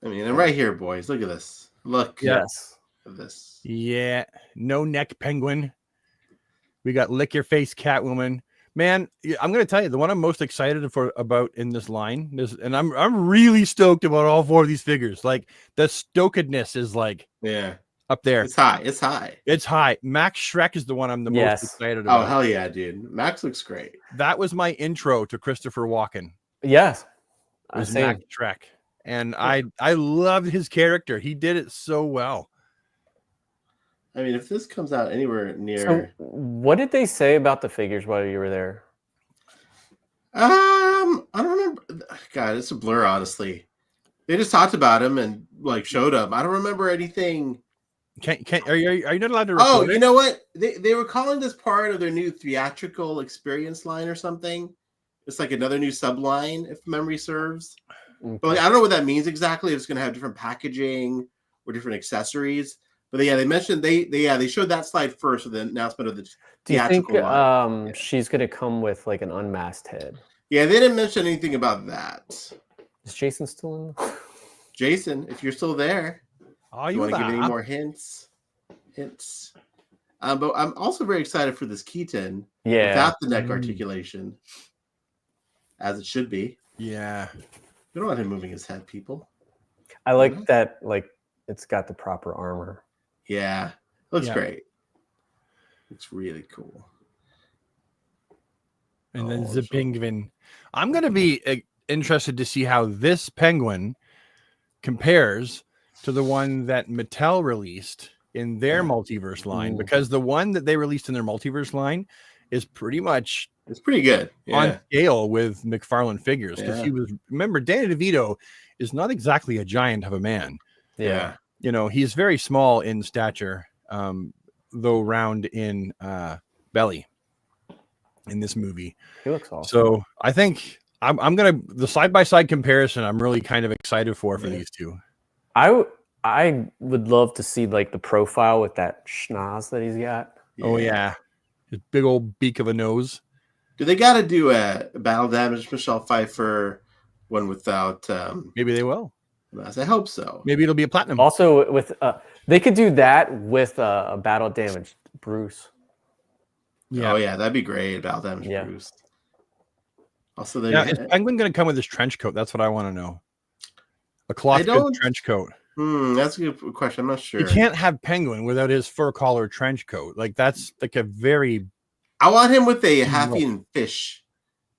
I mean, and right here, boys. Look at this. Look Yes. at this. Yeah. No neck penguin. We got lick your face Catwoman. Man, I'm going to tell you the one I'm most excited about in this line is, and I'm really stoked about all 4 of these figures. Like the stokedness is like up there. It's high. It's high. It's high. Max Shrek is the one I'm the most excited about. Oh, hell yeah, dude. Max looks great. That was my intro to Christopher Walken. Yes. Was Max Shrek. And I loved his character. He did it so well. I mean, if this comes out anywhere near... So what did they say about the figures while you were there? I don't remember. God, it's a blur, honestly. They just talked about him and like showed him. I don't remember anything. Are you not allowed to Oh, record you it? know what? They were calling this part of their new theatrical experience line or something. It's like another new subline, if memory serves. Okay. But like, I don't know what that means exactly. If it's going to have different packaging or different accessories. But yeah, they mentioned they showed that slide first with the announcement of the theatrical Do you think line. she's gonna come with like an unmasked head? Yeah, they didn't mention anything about that. Is Jason still in? Jason, if you're still there, Are you you want to give any there? more hints? But I'm also very excited for this Keaton without the neck articulation, as it should be. Yeah. We don't want him moving his head, people. I like that. Like it's got the proper armor. Yeah, looks Yeah. great. It's really cool. And then Oh, the so- penguin. I'm going to be interested to see how this penguin compares to the one that Mattel released in their multiverse line, Ooh. because the one that they released in their multiverse line is pretty much It's pretty good. Yeah. on scale with McFarlane figures, because Yeah. remember, Danny DeVito is not exactly a giant of a man. Yeah. You know, he's very small in stature, though round in belly in this movie. He looks awesome. So I think I'm gonna, the side-by-side comparison I'm really kind of excited for these two. I would love to see like the profile with that schnoz that he's got. Oh yeah, his big old beak of a nose. Do they got to do a battle damage Michelle Pfeiffer one without? Maybe they will. I hope so. Maybe it'll be a platinum. Also, with they could do that with a battle damage Bruce. Yeah. Oh yeah, that'd be great. Battle damage Yeah. Bruce. Also, they Now, is Penguin going to come with his trench coat? That's what I want to know. A cloth trench coat. That's a good question. I'm not sure. You can't have Penguin without his fur collar trench coat. Like that's like a very. I want him with a half-eaten fish.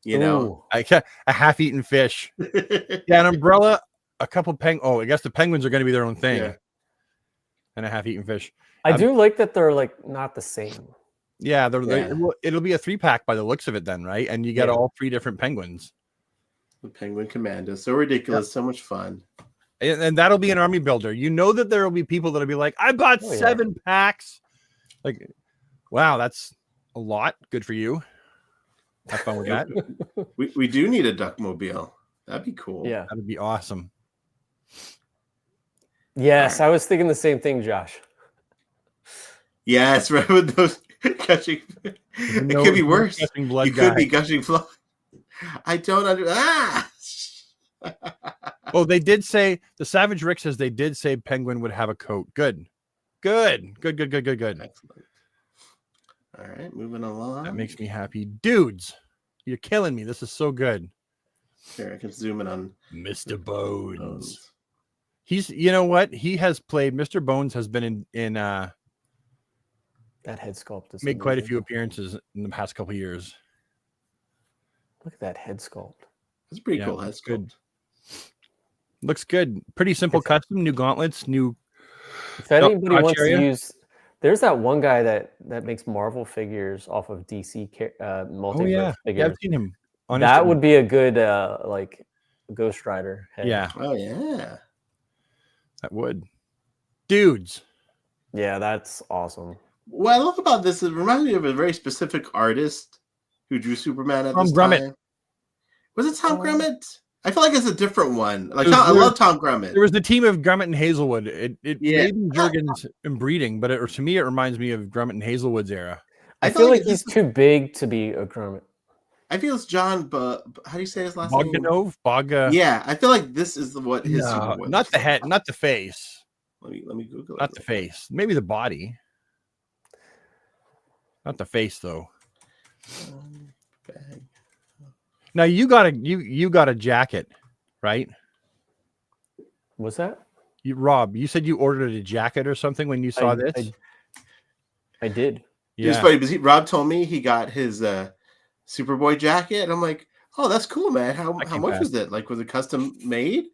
You know, a half-eaten fish. Yeah, an umbrella. A couple Oh, I guess the penguins are going to be their own thing. Yeah. And a half-eaten fish. I do like that they're like not the same. Yeah, it'll be a 3-pack by the looks of it then, right? And you get all 3 different penguins. The Penguin Commando. So ridiculous. So much fun. And that'll be an army builder. You know that there will be people that'll be like, I bought 7 packs. Like, wow, that's a lot. Good for you. Have fun with that. we do need a Duckmobile. That'd be cool. Yeah. That'd be awesome. Yes, I was thinking the same thing, Josh. Yes, right with those gushing. It could be worse. You could be gushing blood. I don't Oh, they did say, the Savage Rick says they did say Penguin would have a coat. Good. Excellent. All right, moving along. That makes me happy. Dudes, you're killing me. This is so good. Here, I can zoom in on Mr. Bones. He's, you know what? He has played, Mr. Bones has been in That head sculpt is made quite a amazing. few appearances in the past couple of years. Look at that head sculpt. That's pretty cool. That's That's good. good. Looks good. Pretty simple custom, new gauntlets, new. If anybody crotch wants area? to use, there's that one guy that makes Marvel figures off of DC multiverse Oh yeah, figures. I've seen him. On That Instagram. would be a good like Ghost Rider head. Yeah, Oh yeah. that would. Dudes. Yeah, that's awesome. What I love about this is it reminds me of a very specific artist who drew Superman at Tom this Grummett. time. Was it Tom Grummett? I feel like it's a different one. Like It was I weird. love Tom Grummett. There was the team of Grummett and Hazelwood. It Yeah. made me Jurgens and breeding, but to me it reminds me of Grummett and Hazelwood's era. I feel like he's too big to be a Grummet. I feel it's John, but how do you say his last name? Bogdanov? Yeah, I feel like this is what his No, Superboy not looks the like. head, not the face. Let me Google it. Not the face. Maybe the body. Not the face though. Bag. Now you got a jacket, right? What's that? Rob, you said you ordered a jacket or something when you saw this. I did. It was funny because Rob told me he got his Superboy jacket, and I'm like, "Oh, that's cool, man. How much was it? Like, was it custom made?"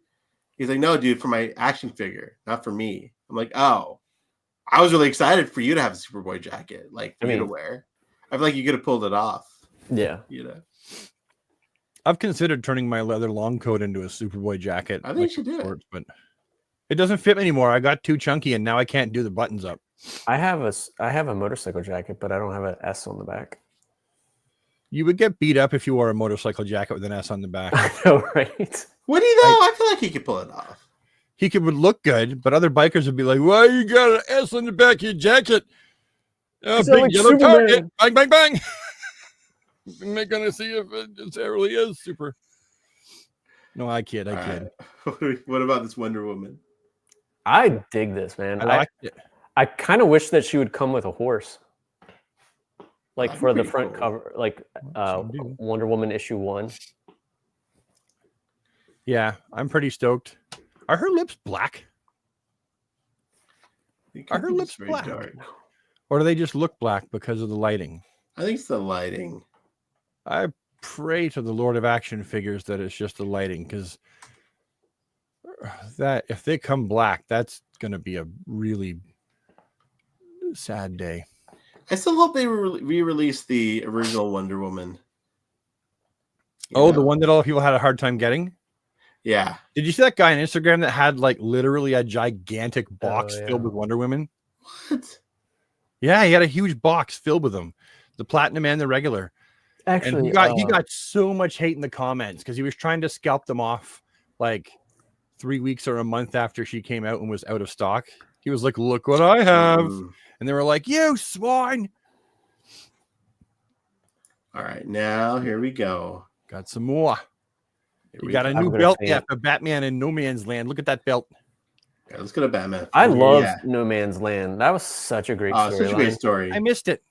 He's like, "No, dude, for my action figure, not for me." I'm like, "Oh, I was really excited for you to have a Superboy jacket, like for you to wear. I feel like you could have pulled it off." Yeah, you know. I've considered turning my leather long coat into a Superboy jacket. I think you should do it, but it doesn't fit me anymore. I got too chunky, and now I can't do the buttons up. I have a motorcycle jacket, but I don't have an S on the back. You would get beat up if you wore a motorcycle jacket with an S on the back. I know, right? Would he though? I feel like he could pull it off. He would look good, but other bikers would be like, "Why you got an S on the back of your jacket? Oh, big like yellow Superman. target! Bang, bang, bang!" I'm not gonna see if it really is super. No, I kid. Right. What about this Wonder Woman? I dig this, man. I like it. I kind of wish that she would come with a horse, like That'd for be the pretty front cool. cover, like Wonder Woman issue 1. Yeah, I'm pretty stoked. Are her lips black? Are her lips very black? dark? Or do they just look black because of the lighting? I think it's the lighting. I pray to the Lord of Action Figures that it's just the lighting, because that if they come black, that's gonna be a really sad day. I still hope they re-release the original Wonder Woman. The one that all people had a hard time getting? Yeah. Did you see that guy on Instagram that had like literally a gigantic box filled with Wonder Women? What? Yeah, he had a huge box filled with them. The platinum and the regular. Actually, and he got so much hate in the comments because he was trying to scalp them off like 3 weeks or a month after she came out and was out of stock. He was like, "Look what I have." And they were like, "You swine." All right, now here we go. Got some more. You got a new belt for Batman in No Man's Land. Look at that belt. Yeah, let's go to Batman. I love No Man's Land. That was such a great story. Such a great story. I missed it.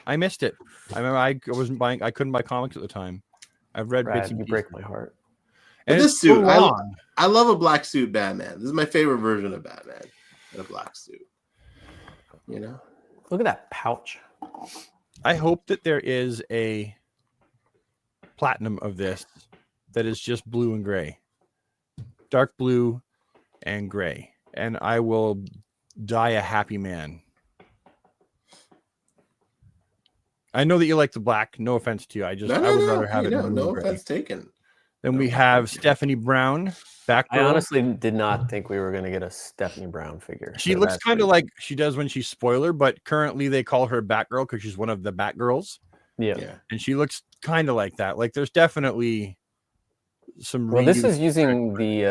I missed it. I remember I wasn't buying. I couldn't buy comics at the time. I've read bits and you pieces. break my heart. And this suit, I love a black suit Batman. This is my favorite version of Batman in a black suit. You know, look at that pouch. I hope that there is a platinum of this that is just blue and gray, dark blue and gray, and I will die a happy man. I know that you like the black. No offense to you. I would rather have it. No offense taken. Then we have Stephanie Brown. I honestly did not think we were going to get a Stephanie Brown figure. She looks kind of like she does when she's Spoiler, but currently they call her Batgirl because she's one of the Batgirls. Yeah. And she looks kind of like that. Like there's definitely some. Well, this is using the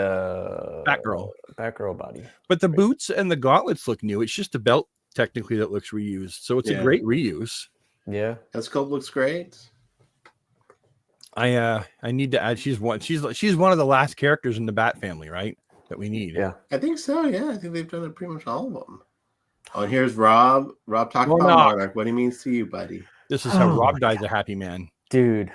Batgirl body. But the boots and the gauntlets look new. It's just the belt technically that looks reused. So it's a great reuse. Yeah. That sculpt looks great. I need to add she's one of the last characters in the Bat family, right? That we need. Yeah. I think so, yeah. I think they've done it pretty much all of them. Oh, and here's Rob. Rob, talk about Monarch. Monarch. What he means to you, buddy. This is how Oh Rob my dies a happy man. Dude,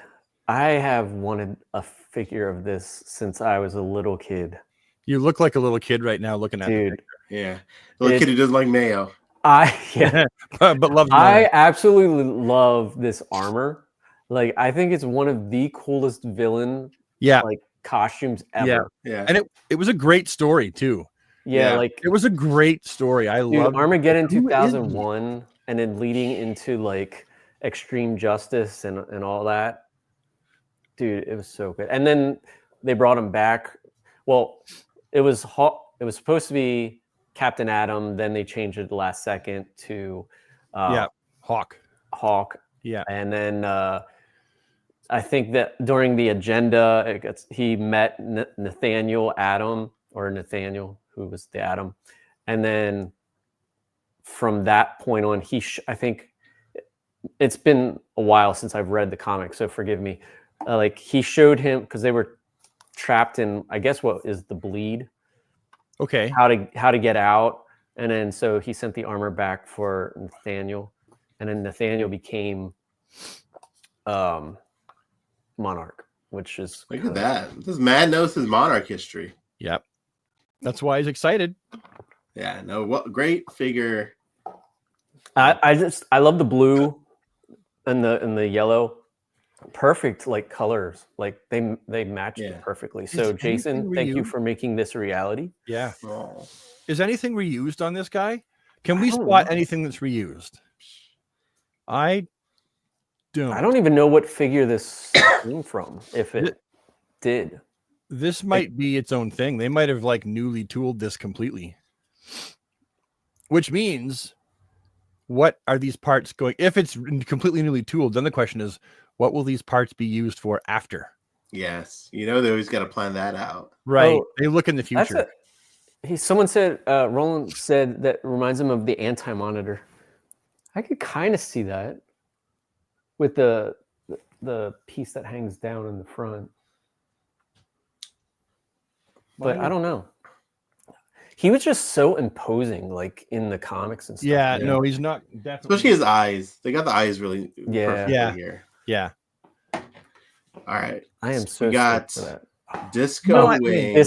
I have wanted a figure of this since I was a little kid. You look like a little kid right now looking at Dude, Yeah. The little kid who doesn't like mayo. yeah, but loves I Monarch. absolutely love this armor. Like, I think it's one of the coolest villain Yeah. like costumes ever. Yeah. And it was a great story too. Yeah, Yeah. like It was a great story. I dude, love Armageddon Who is he? 2001, and then leading into like Extreme Justice and all that. Dude, it was so good. And then they brought him back. Well, it was supposed to be Captain Atom. Then they changed it at the last second to Hawk. Hawk. Yeah. And then I think that during the agenda, he met Nathaniel, who was the Atom. And then from that point on, I think it's been a while since I've read the comic, so forgive me. Like, he showed him, because they were trapped in, I guess, what is the bleed, Okay. how to get out. And then so he sent the armor back for Nathaniel, and then Nathaniel became Monarch, which is Look at that. This man knows his Monarch history. Yep. That's why he's excited. Yeah, no, what great figure. I love the blue and the yellow. Perfect, like, colors. Like, they matched it perfectly. So Jason, thank you for making this a reality. Yeah. Oh. Is anything reused on this guy? Can we I don't spot know. anything that's reused? I don't even know what figure this came from, if it did. This might be its own thing. They might have like newly tooled this completely. Which means, what are these parts going? If it's completely newly tooled, then the question is, what will these parts be used for after? Yes, you know they always got to plan that out. Right. Oh, They look in the future. Someone said, Roland said that reminds him of the Anti-Monitor. I could kind of see that with the piece that hangs down in the front. But I don't know. He was just so imposing, like, in the comics and stuff. Yeah, no, he's not. Definitely. Especially his eyes. They got the eyes really perfectly Yeah. here. Yeah. All right. I am so we got stoked for that. Disco Wing.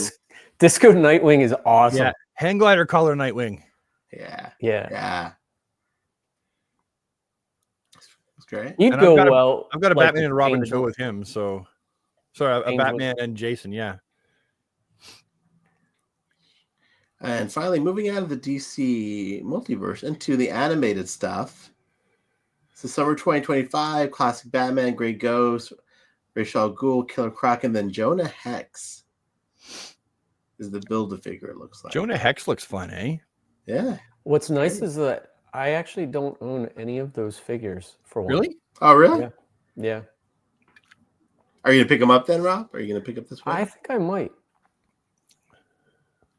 Disco Nightwing is awesome. Yeah. Hang glider color Nightwing. Yeah. Yeah. Yeah. That's great. You'd And go I've got a like, Batman and Robin to Angel. go with him. So, sorry, a Angel. Batman and Jason. Yeah. And finally, moving out of the DC multiverse into the animated stuff. So summer 2025, classic Batman, Grey Ghost, Ra's al Ghul, Killer Croc, and then Jonah Hex is the Build-A-Figure, it looks like. Jonah Hex looks fun, eh? Yeah. What's nice is that I actually don't own any of those figures for one. Really? Oh, really? Yeah. Are you going to pick them up then, Rob? Are you going to pick up this one? I think I might.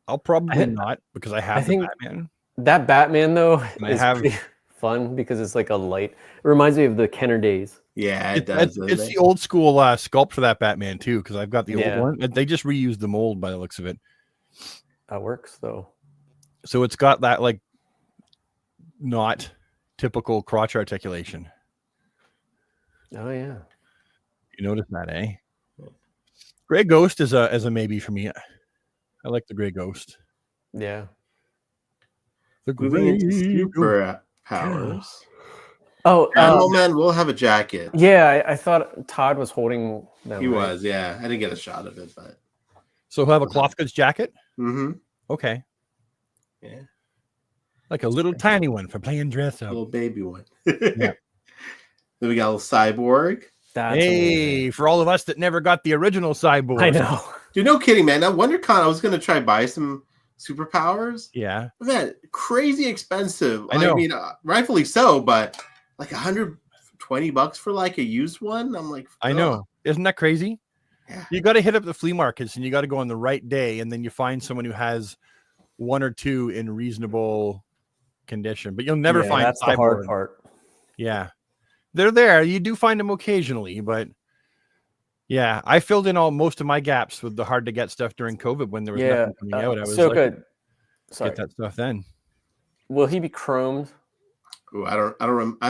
I'll probably not, because I have the Batman. That Batman, though, And is pretty fun because it's like a light. It reminds me of the Kenner days. Yeah, it does. It's the old school sculpt for that Batman, too, because I've got the old one. They just reused the mold by the looks of it. That works, though. So it's got that, like, not typical crotch articulation. Oh, yeah. You notice that, eh? Grey Ghost is a maybe for me. I like the Grey Ghost. Yeah. Moving into super powers. Oh, Animal Man will have a jacket. Yeah, I thought Todd was holding them. He was, yeah. I didn't get a shot of it, but. So he'll have a cloth goods jacket? Mm-hmm. Okay. Yeah. Like a little tiny one for playing dress up. Little baby one. Yeah. Then we got a little Cyborg. That's hey, amazing. for all of us that never got the original Cyborg. I know. Dude, no kidding, man. At WonderCon, I was going to try buy some superpowers. Yeah. Man, crazy expensive. I know. I mean, rightfully so, but like $120 for like a used one. I'm like, I know. Isn't that crazy? Yeah. You got to hit up the flea markets and you got to go on the right day, and then you find someone who has one or two in reasonable condition, but you'll never find that's Cyborg. the hard part. Yeah. They're there. You do find them occasionally, but yeah, I filled in most of my gaps with the hard to get stuff during COVID when there was nothing coming out. I was so like, good. Sorry. get that stuff then. will he be chromed? Ooh, I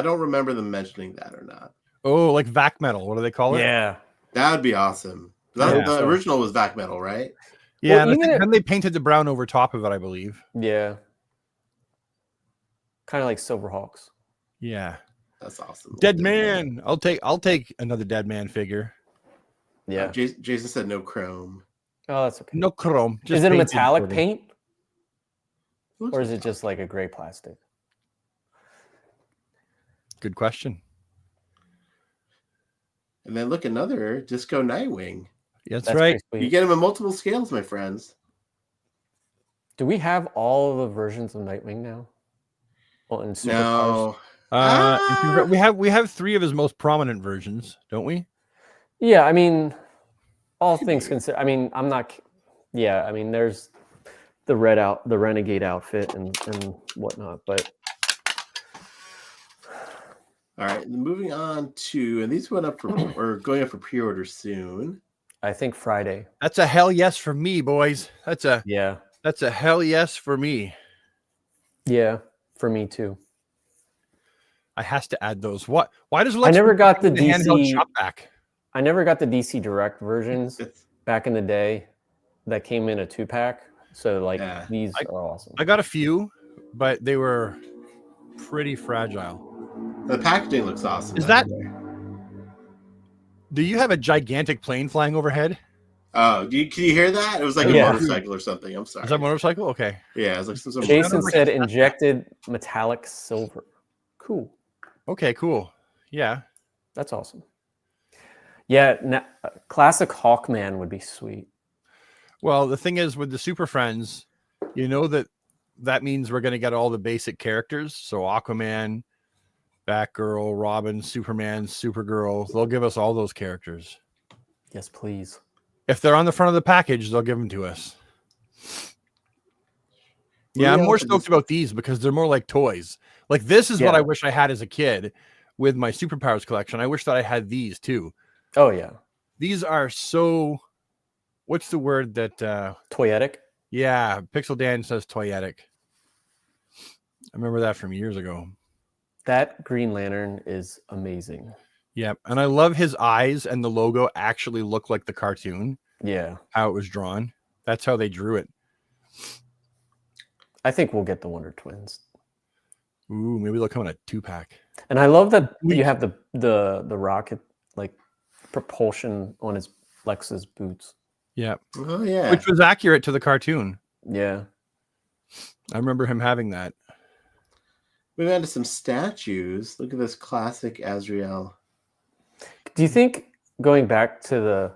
don't remember them mentioning that or not. Oh, like vac metal. What do they call it? Yeah. That would be awesome. Yeah. The original was vac metal, right? Yeah, Well, and I even think if- then they painted the brown over top of it, I believe. Yeah. Kind of like Silverhawks. Yeah. That's awesome. Dead man. I'll take another dead man figure. Yeah. Jason said no chrome. Oh, that's okay. No chrome. Just Is it a painted metallic silver. paint? Looks Or is it metallic. just like a gray plastic? Good question. And then look, another Disco Nightwing. That's That's right. pretty You sweet. get them in multiple scales, my friends. Do we have all the versions of Nightwing now? Well, in superpowers? No. We have 3 of his most prominent versions, don't we? Yeah, I mean, all Could things be. considered. I mean, I'm not. Yeah, I mean, there's the renegade outfit and whatnot, but All right, moving on to, and these went up for or going up for pre-order soon. I think Friday. That's a hell yes for me, boys. That's a hell yes for me. Yeah, for me too. I has to add those. Why does I Lex never Luthor got the get handheld DC. shop back? I never got the DC Direct versions back in the day that came in a 2-pack. So like Yeah. these are awesome. I got a few, but they were pretty fragile. The packaging looks awesome. Is back that- there. Do you have a gigantic plane flying overhead? Oh, can you hear that? It was like a Yeah. motorcycle or something. I'm sorry. Is that a motorcycle? Okay. Yeah, it was like some sort of Jason Remember- said injected metallic silver. Cool. Okay, cool. Yeah. That's awesome. Yeah, classic Hawkman would be sweet. Well, the thing is with the Super Friends, you know that means we're going to get all the basic characters. So Aquaman, Batgirl, Robin, Superman, Supergirl. They'll give us all those characters. Yes, please. If they're on the front of the package, they'll give them to us. Yeah, I'm more stoked about these because they're more like toys. Like this is what I wish I had as a kid with my Superpowers collection. I wish that I had these too. Oh yeah. These are so, what's the word that Toyetic? Yeah, Pixel Dan says toyetic. I remember that from years ago. That Green Lantern is amazing. Yep. And I love his eyes and the logo actually look like the cartoon. Yeah. How it was drawn. That's how they drew it. I think we'll get the Wonder Twins. Ooh, maybe they'll come in a 2-pack. And I love that you have the rocket like propulsion on his Lex's boots. Yeah. Oh yeah. Which was accurate to the cartoon. Yeah. I remember him having that. Moving on to some statues. Look at this classic Azrael. Do you think going back to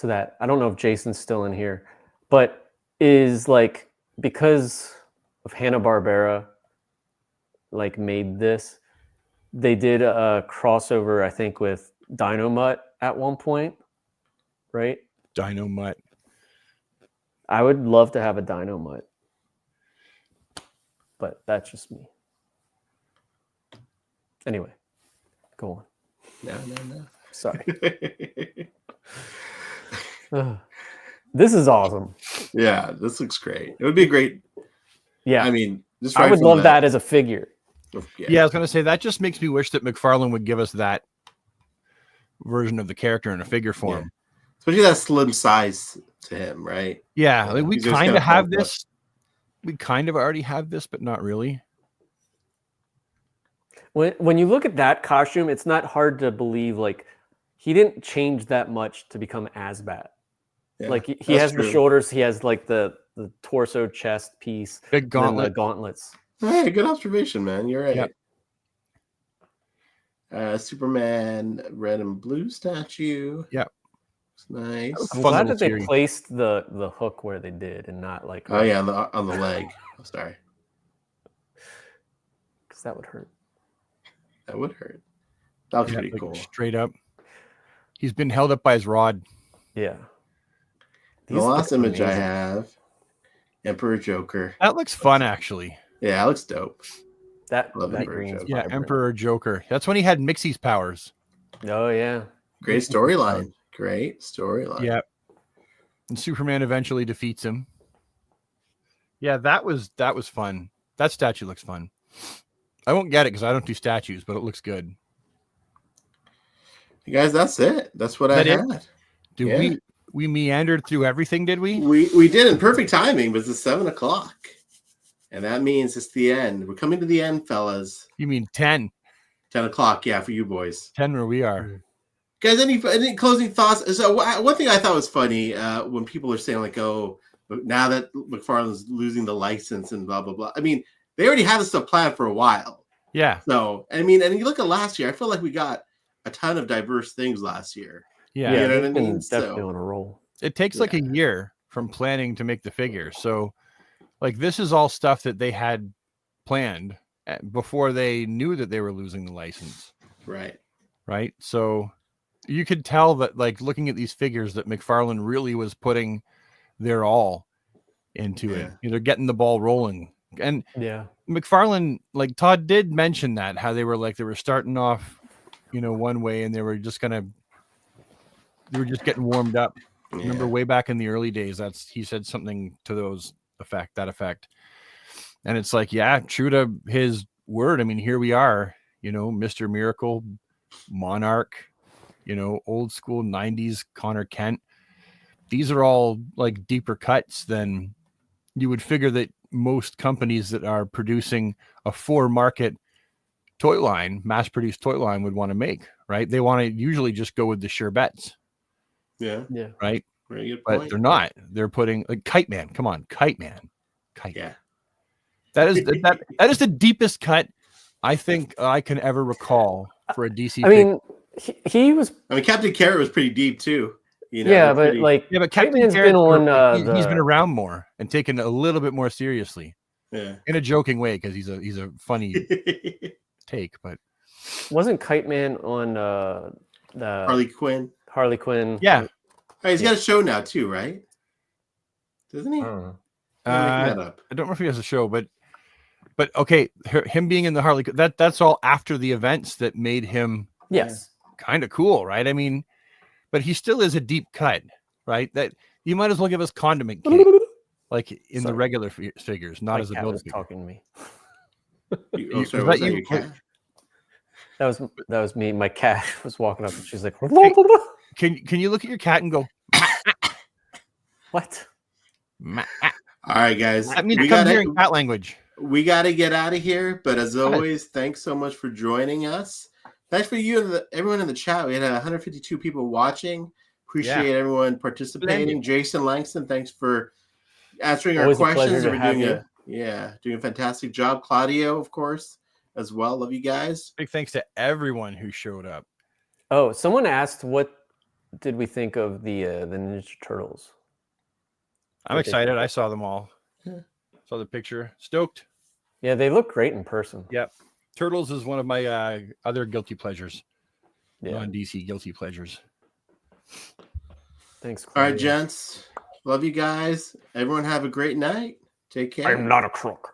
that, I don't know if Jason's still in here, but is like because of Hanna-Barbera like made this, they did a crossover, I think, with Dynomutt at one point, right? Dynomutt. I would love to have a Dynomutt, but that's just me. Anyway, go on. No. Sorry. This is awesome. Yeah, this looks great. It would be great. Yeah, I mean, just I right would from love that as a figure. Yeah, I was going to say that just makes me wish that McFarlane would give us that version of the character in a figure form. Yeah. Especially that slim size to him, right? Yeah, like we He's just kind kinda of have bulked up. this. We kind of already have this, but not really. When you look at that costume, it's not hard to believe like he didn't change that much to become Asbat. Yeah, Like he that's has true. the shoulders, he has like the torso chest piece, Big and then gauntlet. the gauntlets. Hey, good observation, man. You're right. Yep. Superman red and blue statue. Yep. It's nice. I'm Fun glad little that they series. placed the hook where they did and not like Oh yeah, on the leg. Oh, sorry, because that would hurt. that would hurt. That looks Yeah, pretty like cool. straight up. He's been held up by his rod. Yeah. The last look image I amazing. have, Emperor Joker. That looks fun, actually. Yeah, that looks dope. That Love that Emperor green's Joker. Yeah, vibrant. Emperor Joker. That's when he had Mixie's powers. Oh yeah. Great storyline. Great storyline. Yeah. And Superman eventually defeats him. Yeah, that was fun. That statue looks fun. I won't get it because I don't do statues, but it looks good. You guys, that's it. That's what I had. Did we meandered through everything? Did we? We did in perfect timing, but it's 7 o'clock, and that means it's the end. We're coming to the end, fellas. You mean 10? 10 o'clock, yeah, for you boys. 10 where we are. Guys, any closing thoughts? So one thing I thought was funny when people are saying like, "Oh, now that McFarlane's losing the license and blah blah blah." I mean, they already had this stuff planned for a while. Yeah. So I mean, and you look at last year, I feel like we got a ton of diverse things last year. Yeah, you know what I mean. Definitely on a roll. It takes like a year from planning to make the figure. So, like, this is all stuff that they had planned before they knew that they were losing the license. Right. Right. So you could tell that, like, looking at these figures, that McFarlane really was putting their all into it. You know, getting the ball rolling. And McFarlane, like Todd did mention that, how they were starting off, you know, one way, and they were just getting warmed up. Yeah. Remember way back in the early days, he said something to that effect. And it's like, yeah, true to his word. I mean, here we are, you know, Mr. Miracle, Monarch, you know, old school 90s Connor Kent. These are all like deeper cuts than you would figure that most companies that are producing a for market toy line, mass produced toy line, would want to make, right? They want to usually just go with the sure bets. Yeah. Right. Very good But point. they're not. They're putting like Kite Man. Come on, Kite Man. Yeah. That is the deepest cut I think I can ever recall for a DC. I mean, he was. I mean, Captain Carrot was pretty deep too. You know, yeah, but but Captain Captain Carrot's been on. He's been around more and taken a little bit more seriously. Yeah. In a joking way, because he's a funny take, but wasn't Kite Man on the Harley Quinn? Harley Quinn. Yeah. Oh, he's got a show now too, right? Doesn't he? I don't know. I don't know if he has a show, but okay, him being in the Harley, that's all after the events that made him kind of cool, right? I mean, but he still is a deep cut, right? That you might as well give us Condiment King, like in the regular figures, not as a build figure. Talking to me. Your cat? That was me. My cat was walking up and she's like, Can you look at your cat and go, what? All right, guys. I mean, I'm hearing cat language. We got to get out of here. But as always, thanks so much for joining us. Thanks for you and everyone in the chat. We had 152 people watching. Appreciate everyone participating. Jason Langston, thanks for answering our questions. We're doing a fantastic job. Claudio, of course, as well. Love you guys. Big thanks to everyone who showed up. Oh, someone asked, what did we think of the Ninja Turtles? I'm excited. I saw them all. Yeah. Saw the picture. Stoked. Yeah, they look great in person. Yep. Turtles is one of my other guilty pleasures. Yeah. Non-DC guilty pleasures. Thanks, Claudia. All right, gents. Love you guys. Everyone have a great night. Take care. I'm not a crook.